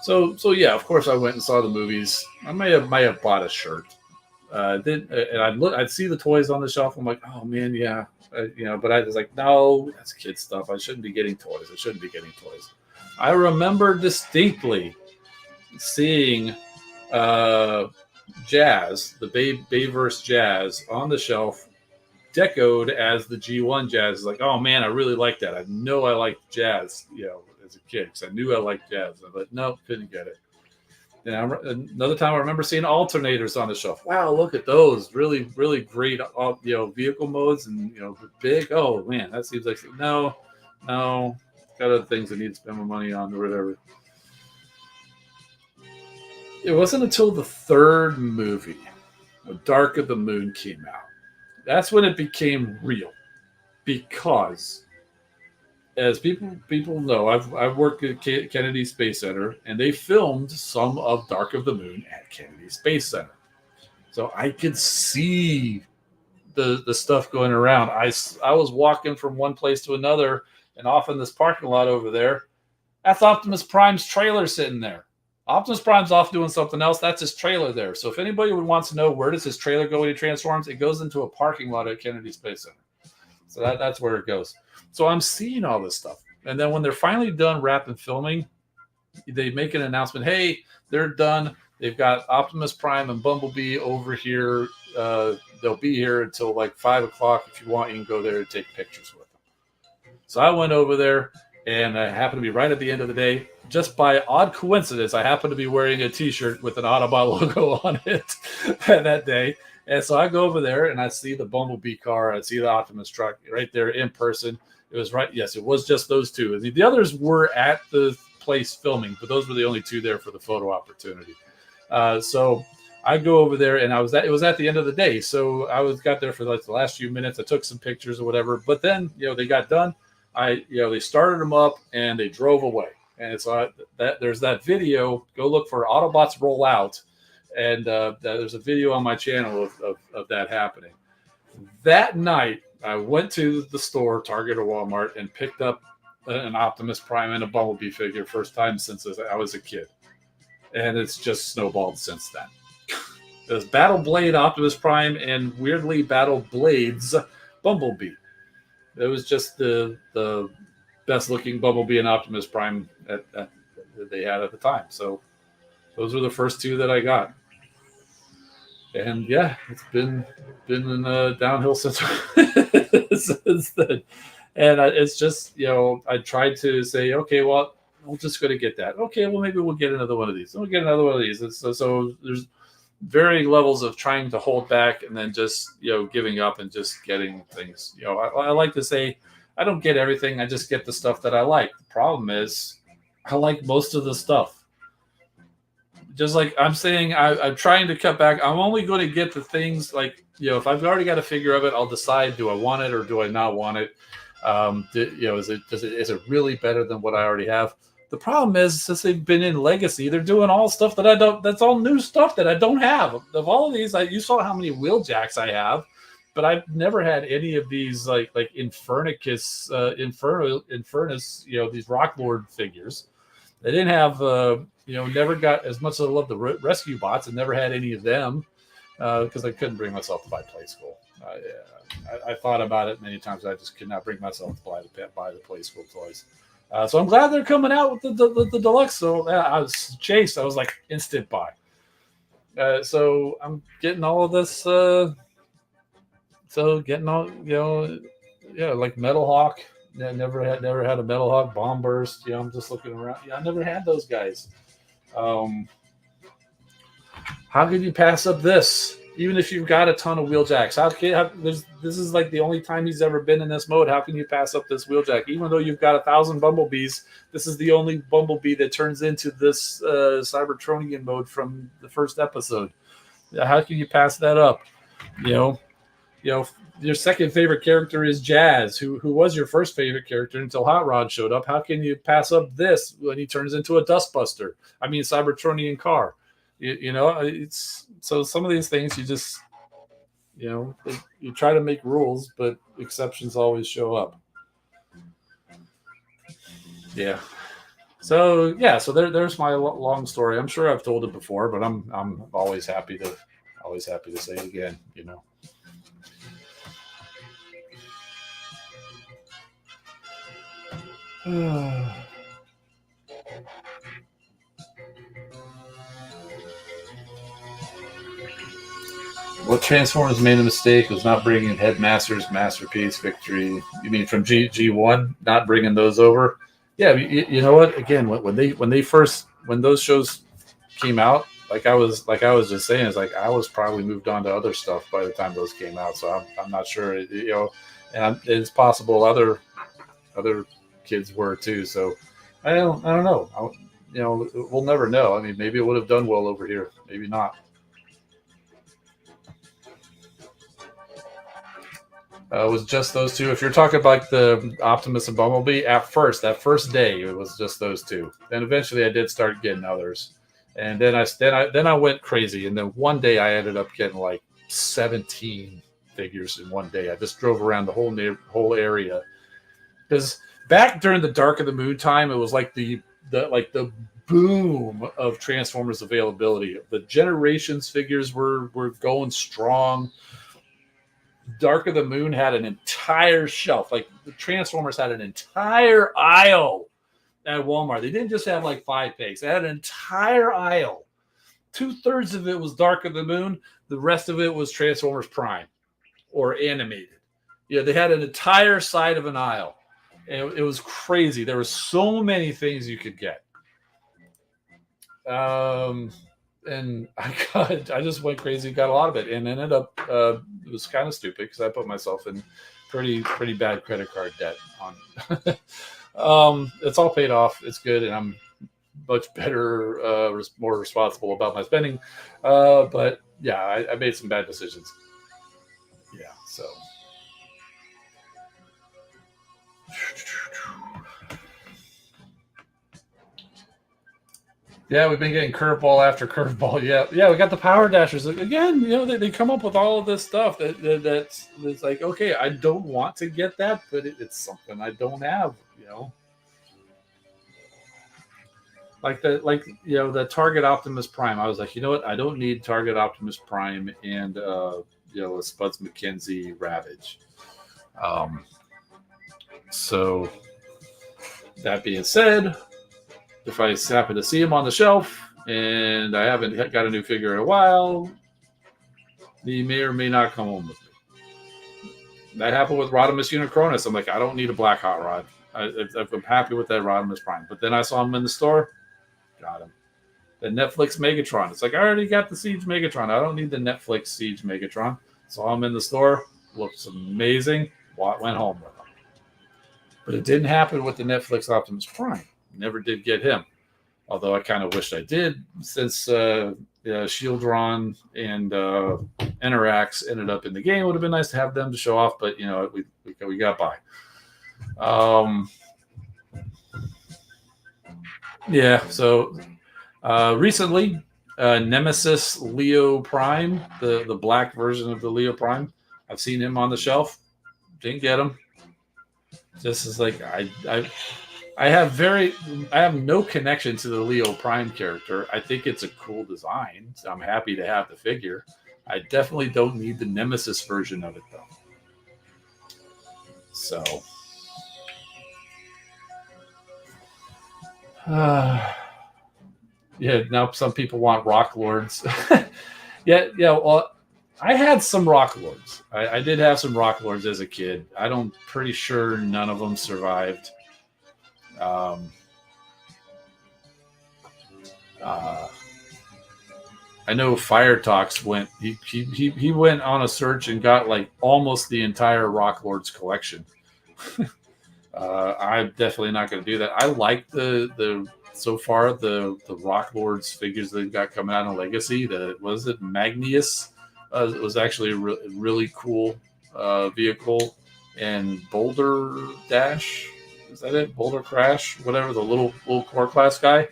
So yeah, of course I went and saw the movies. I may have bought a shirt. And I'd see the toys on the shelf. I'm like, oh man, yeah, But I was like, no, that's kid stuff. I shouldn't be getting toys. I shouldn't be getting toys. I remember distinctly seeing Jazz, the Bayverse Jazz, on the shelf, decoed as the G1 Jazz. Like, oh man, I really like that. I know I liked Jazz, as a kid, because I knew I liked Jazz. But no, couldn't get it. And another time I remember seeing alternators on the shelf. Wow, look at those! Really, really great, vehicle modes and big. Oh man, that seems like no, got other things I need to spend my money on or whatever. It wasn't until the third movie, Dark of the Moon, came out. That's when it became real, because as people know, I've worked at Kennedy Space Center, and they filmed some of Dark of the Moon at Kennedy Space Center, so I could see the stuff going around. I was walking from one place to another, and off in this parking lot over there, that's Optimus Prime's trailer sitting there. Optimus Prime's off doing something else. That's his trailer there. So if anybody would want to know where does his trailer go when he transforms, it goes into a parking lot at Kennedy Space Center. So that's where it goes. So I'm seeing all this stuff. And then when they're finally done wrapping filming, they make an announcement. Hey, they're done. They've got Optimus Prime and Bumblebee over here. They'll be here until like 5 o'clock. If you want, you can go there and take pictures with them. So I went over there, and I happened to be right at the end of the day. Just by odd coincidence, I happened to be wearing a T-shirt with an Autobot logo on it that day. And so I go over there, and I see the Bumblebee car. I see the Optimus truck right there in person. It was right. Yes, it was just those two. The others were at the place filming, but those were the only two there for the photo opportunity. So I go over there, and it was at the end of the day. So got there for like the last few minutes. I took some pictures or whatever. But then, they got done. They started them up, and they drove away. And so there's that video. Go look for Autobots Roll Out. And there's a video on my channel of that happening. That night, I went to the store, Target or Walmart, and picked up an Optimus Prime and a Bumblebee figure. First time since I was a kid. And it's just snowballed since then. There's Battle Blade Optimus Prime and weirdly Battle Blades Bumblebee. It was just the best looking Bumblebee and Optimus Prime that they had at the time. So those were the first two that I got. And yeah, it's been in downhill since then. And it's just, I tried to say, okay, well, we're just going to get that. Okay, well, maybe we'll get another one of these. We'll get another one of these. And so there's varying levels of trying to hold back and then just, giving up and just getting things. I like to say, I don't get everything. I just get the stuff that I like. The problem is I like most of the stuff. Just like I'm saying, I'm trying to cut back. I'm only going to get the things like, if I've already got a figure of it, I'll decide, do I want it or do I not want it? Is it really better than what I already have? The problem is, since they've been in Legacy, they're doing all stuff that's all new stuff that I don't have. Of all of these, you saw how many Wheeljacks I have, but I've never had any of these like Infernicus, Infernus, these Rock Lord figures. They didn't have, never got, as much as I love the rescue bots, and never had any of them because I couldn't bring myself to buy Play School. I thought about it many times. I just could not bring myself to buy the Play School toys. So I'm glad they're coming out with the deluxe. So I was chased. I was like instant buy. So I'm getting all of this. Getting all, like Metal Hawk. Yeah, never had a Metal Hawk Bomb Burst. I'm just looking around. Yeah, I never had those guys. How could you pass up this? Even if you've got a ton of Wheeljacks, this is like the only time he's ever been in this mode. How can you pass up this Wheeljack? Even though you've got 1,000 Bumblebees, this is the only Bumblebee that turns into this Cybertronian mode from the first episode. How can you pass that up? Your second favorite character is Jazz, who was your first favorite character until Hot Rod showed up. How can you pass up this when he turns into a Dustbuster? I mean, Cybertronian car. It's so some of these things you just, you try to make rules, but exceptions always show up. Yeah. So there's my long story. I'm sure I've told it before, but I'm always happy to always happy to say it again. What Transformers made a mistake was not bringing Headmaster's Masterpiece Victory. You mean from G1, not bringing those over? Yeah, you know what? Again, when those shows came out, like I was just saying, it's like I was probably moved on to other stuff by the time those came out. So I'm not sure, and it's possible other kids were too. So I don't know. We'll never know. I mean, maybe it would have done well over here, maybe not. Was just those two. If you're talking about the Optimus and Bumblebee, that first day, it was just those two. Then eventually, I did start getting others, and then I went crazy. And then one day, I ended up getting like 17 figures in one day. I just drove around the whole area, because back during the Dark of the Moon time, it was like the boom of Transformers availability. The Generations figures were going strong. Dark of the Moon had an entire shelf. Like the Transformers had an entire aisle at Walmart. They didn't just have like 5 packs. They had an entire aisle. 2/3 of it was Dark of the Moon. The rest of it was Transformers Prime or animated. They had an entire side of an aisle. And it was crazy. There were so many things you could get. And I just went crazy, got a lot of it, and ended up it was kind of stupid because I put myself in pretty bad credit card debt on. It's all paid off. It's good, and I'm much better, more responsible about my spending. But yeah, I made some bad decisions. Yeah, so. Yeah, we've been getting curveball after curveball. Yeah, we got the Power Dashers again. They come up with all of this stuff that's like, okay, I don't want to get that, but it's something I don't have. Like the Target Optimus Prime. I was like, you know what? I don't need Target Optimus Prime and a Spuds McKenzie Ravage. So that being said, if I happen to see him on the shelf and I haven't got a new figure in a while, he may or may not come home with me. That happened with Rodimus Unicronus. I'm like, I don't need a black hot rod. I'm happy with that Rodimus Prime. But then I saw him in the store, got him. The Netflix Megatron. It's like, I already got the Siege Megatron. I don't need the Netflix Siege Megatron. Saw him in the store, looks amazing. Went home with him. But it didn't happen with the Netflix Optimus Prime. Never did get him, although I kind of wished I did, since Shieldron and Interax ended up in the game. It would have been nice to have them to show off, but we got by. Yeah, so recently, Nemesis Leo Prime, the black version of the Leo Prime, I've seen him on the shelf. Didn't get him. Just as like I have no connection to the Leo Prime character. I think it's a cool design. So I'm happy to have the figure. I definitely don't need the Nemesis version of it, though. So, yeah. Now some people want Rock Lords. Yeah. Well, I had some Rock Lords. I did have some Rock Lords as a kid. I'm pretty sure none of them survived. I know Fire Talks went. He went on a search and got like almost the entire Rock Lords collection. I'm definitely not going to do that. I like the so far the Rock Lords figures they've got coming out in Legacy. Was it Magnius? It was actually a really cool vehicle, and Boulder Dash. Is that it? Boulder Crash, whatever, the little core class guy.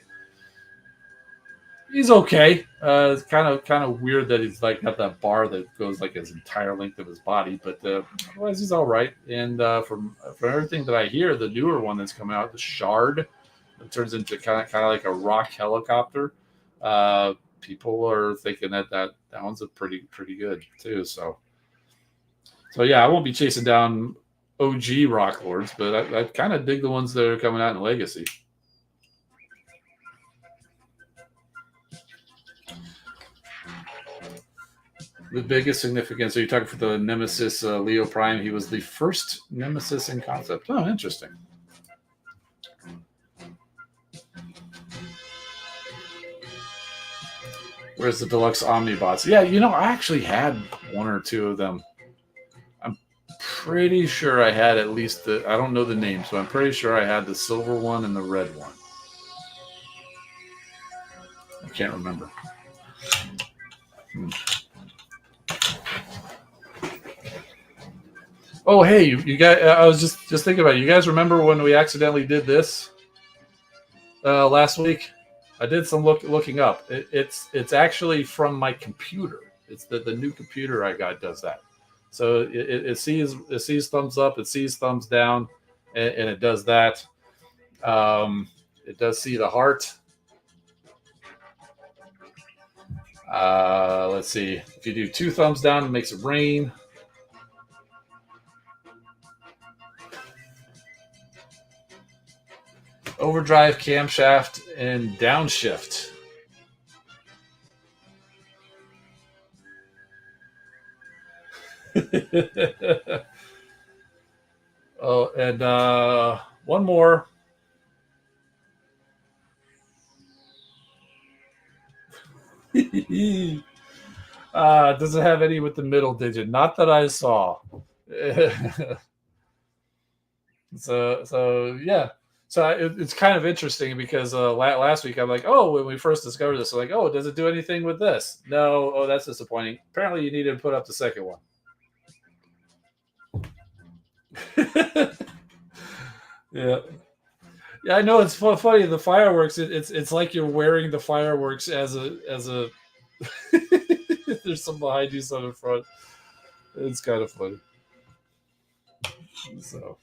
He's okay. It's kind of weird that he's like got that bar that goes like his entire length of his body, but otherwise he's all right. And from everything that I hear, the newer one that's coming out, the Shard, it turns into kind of like a rock helicopter. people are thinking that one's a pretty good too. So yeah, I won't be chasing down OG Rock Lords, but I kind of dig the ones that are coming out in Legacy. The biggest significance, so you're talking for the Nemesis Leo Prime, he was the first Nemesis in concept. Oh, interesting. Where's the deluxe Omnibots? Yeah, I actually had one or two of them. I'm pretty sure I had at least I don't know the names, but I'm pretty sure I had the silver one and the red one. I can't remember. Oh, hey, you guys! I was just thinking about it. You guys remember when we accidentally did this last week? I did some looking up. It's actually from my computer. It's the new computer I got does that. So it sees thumbs up, it sees thumbs down, and it does that. It does see the heart. Let's see. If you do 2 thumbs down, it makes it rain. Overdrive, camshaft, and downshift. Oh, and one more. Doesn't have any with the middle digit. Not that I saw. So yeah. So it's kind of interesting because last week I'm like, oh, when we first discovered this, I'm like, oh, does it do anything with this? No. Oh, that's disappointing. Apparently, you needed to put up the second one. Yeah. Yeah, I know it's funny. The fireworks. It's like you're wearing the fireworks as a. There's some behind you, some in front. It's kind of funny. So.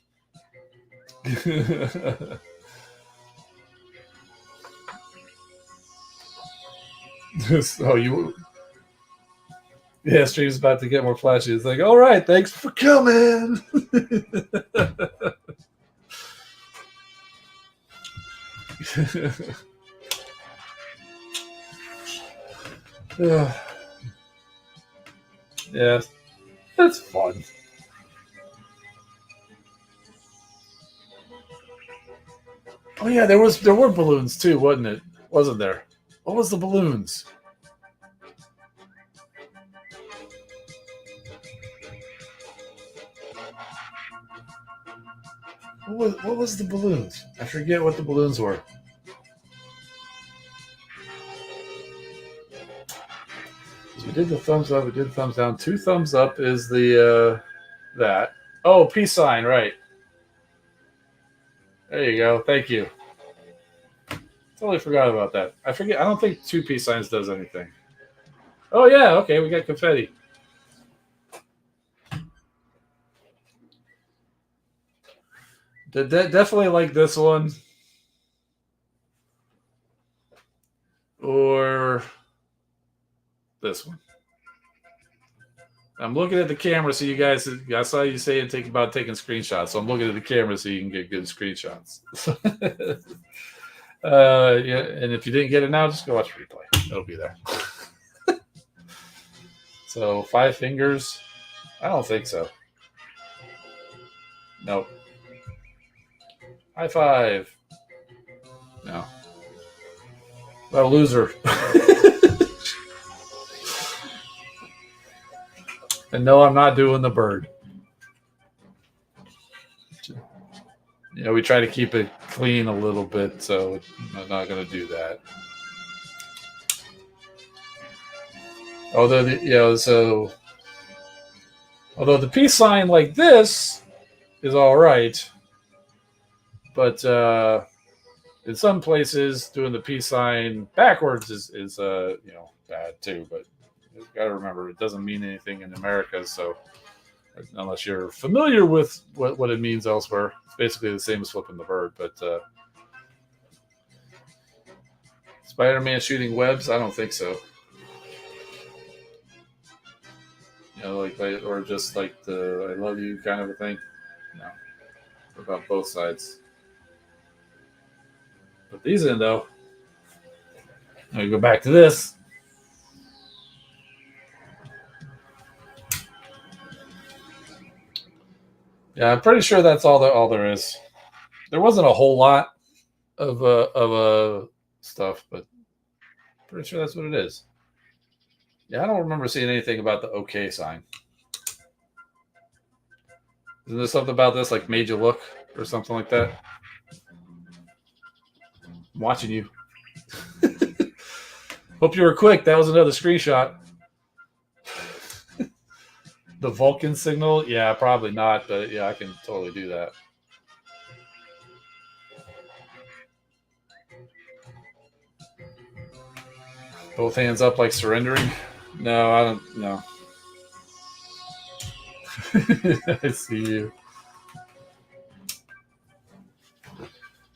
Oh, yeah, stream's about to get more flashy. It's like, all right, thanks for coming. Yeah, that's fun. Oh yeah, there were balloons too, wasn't it? Wasn't there? What was the balloons? What was the balloons? I forget what the balloons were. We did the thumbs up. We did the thumbs down. 2 thumbs up is the that. Oh, peace sign, right? There you go. Thank you. Totally forgot about that. I forget. I don't think 2 peace signs does anything. Oh yeah. Okay, we got confetti. Definitely like this one. Or this one. I'm looking at the camera so you guys. I saw you say it take about taking screenshots, so I'm looking at the camera so you can get good screenshots. Yeah, and if you didn't get it now, just go watch the replay. It'll be there. So 5 fingers. I don't think so. Nope. High five. No. Well, loser. And no, I'm not doing the bird. We try to keep it clean a little bit, so I'm not going to do that. Although the peace sign like this is all right, but in some places doing the peace sign backwards is bad too. But you got to remember, it doesn't mean anything in America, so unless you're familiar with what it means elsewhere, it's basically the same as flipping the bird. But Spider-Man shooting webs? I don't think so. Or just like the "I love you" kind of a thing. No, about both sides. Put these in though. Let me go back to this. Yeah, I'm pretty sure that's all there is. There wasn't a whole lot of stuff, but pretty sure that's what it is. Yeah, I don't remember seeing anything about the OK sign. Isn't there something about this like made you look or something like that? I'm watching you. Hope you were quick. That was another screenshot. The Vulcan signal? Yeah, probably not, but yeah, I can totally do that. Both hands up like surrendering? No, I don't know. I see you.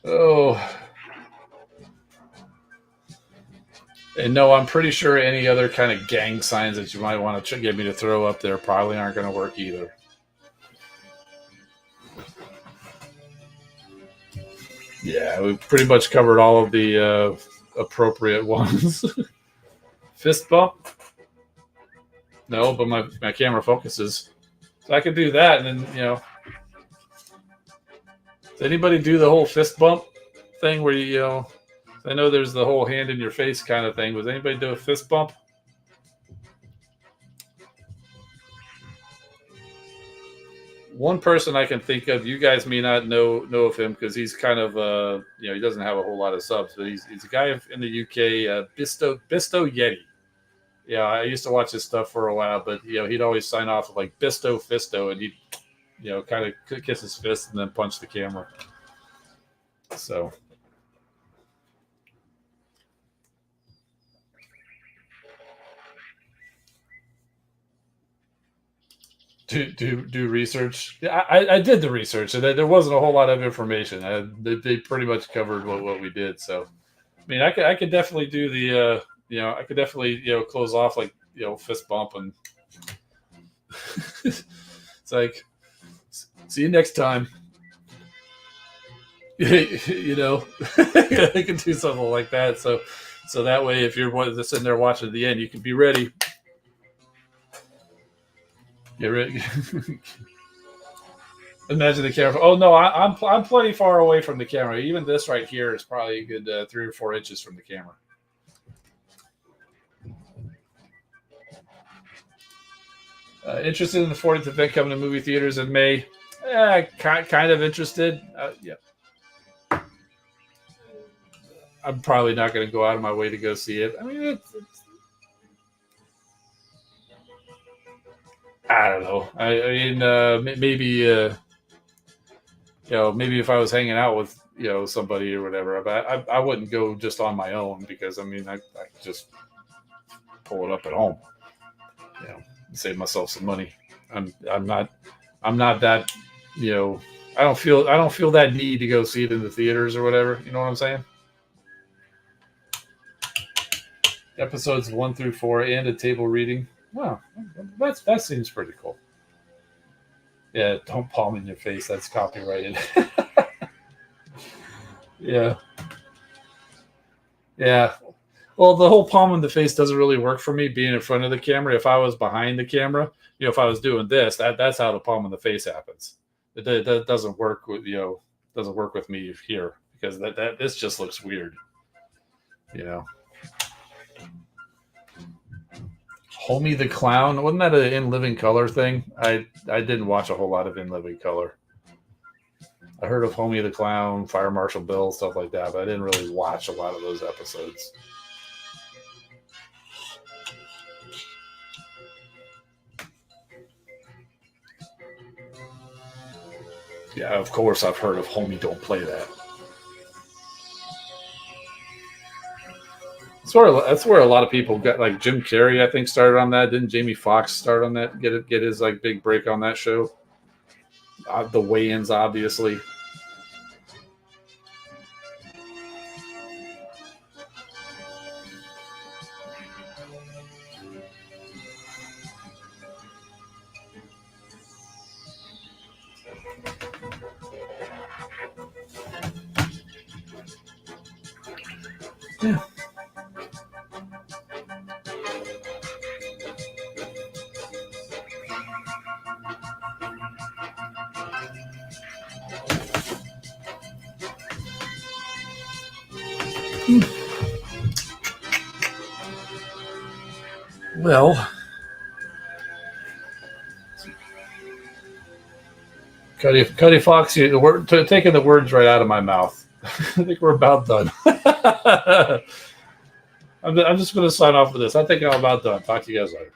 Oh. And no, I'm pretty sure any other kind of gang signs that you might want to get me to throw up there probably aren't going to work either. Yeah, we pretty much covered all of the appropriate ones. Fist bump? No, but my camera focuses. So I could do that, and then, does anybody do the whole fist bump thing where I know there's the whole hand in your face kind of thing. Was anybody do a fist bump? One person I can think of, you guys may not know of him because he's kind of he doesn't have a whole lot of subs, but he's a guy in the UK, Bisto Yeti. Yeah, I used to watch his stuff for a while, but he'd always sign off with like Bisto Fisto, and he'd kind of kiss his fist and then punch the camera. So do research. Yeah, I did the research, and there wasn't a whole lot of information. They pretty much covered what we did. So, I mean, I could definitely do the I could definitely close off like fist bump, and it's like, see you next time. I can do something like that. So that way, if you're sitting there watching at the end, you can be ready. Get ready. Imagine the camera. Oh no, I'm plenty far away from the camera. Even this right here is probably a good 3 or 4 inches from the camera. Interested in the 40th event coming to movie theaters in May? Kind of interested. Yeah. I'm probably not going to go out of my way to go see it. I mean, I don't know. I mean, maybe maybe if I was hanging out with somebody or whatever, but I wouldn't go just on my own because I mean I could just pull it up at home, save myself some money. I'm not that I don't feel that need to go see it in the theaters or whatever. You know what I'm saying? Episodes 1 through 4 and a table reading. Wow, that seems pretty cool. Yeah, don't palm in your face. That's copyrighted. Yeah. Yeah. Well, the whole palm in the face doesn't really work for me being in front of the camera. If I was behind the camera, if I was doing this, that's how the palm in the face happens. That doesn't work with doesn't work with me here because this just looks weird. Homie the Clown, wasn't that an In Living Color thing? I didn't watch a whole lot of In Living Color. I heard of Homie the Clown, Fire Marshal Bill, stuff like that, but I didn't really watch a lot of those episodes. Yeah, of course I've heard of Homie Don't Play That. That's where a lot of people got, like Jim Carrey, I think, started on that. Didn't Jamie Foxx start on that? Get his like big break on that show. The Wayans, obviously. Yeah. Well, Cuddy Fox, taking the words right out of my mouth. I think we're about done. I'm just going to sign off with this. I think I'm about done. Talk to you guys later.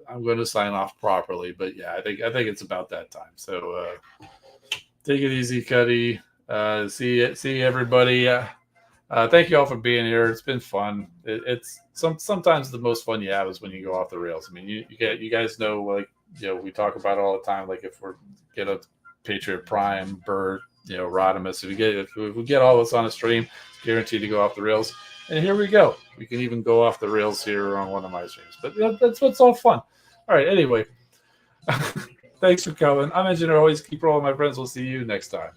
I'm going to sign off properly, but yeah, I think it's about that time. So take it easy, Cuddy. See everybody. Thank you all for being here. It's been fun. It's sometimes the most fun you have is when you go off the rails. I mean, you guys know, like, we talk about it all the time. Like, if we're get a Patriot Prime, Bert, Rodimus, if we get all this on a stream, it's guaranteed to go off the rails. And here we go. We can even go off the rails here on one of my streams. But that's what's all fun. All right. Anyway, thanks for coming. I'm Engineer Hoist. Keep rolling, my friends. We'll see you next time.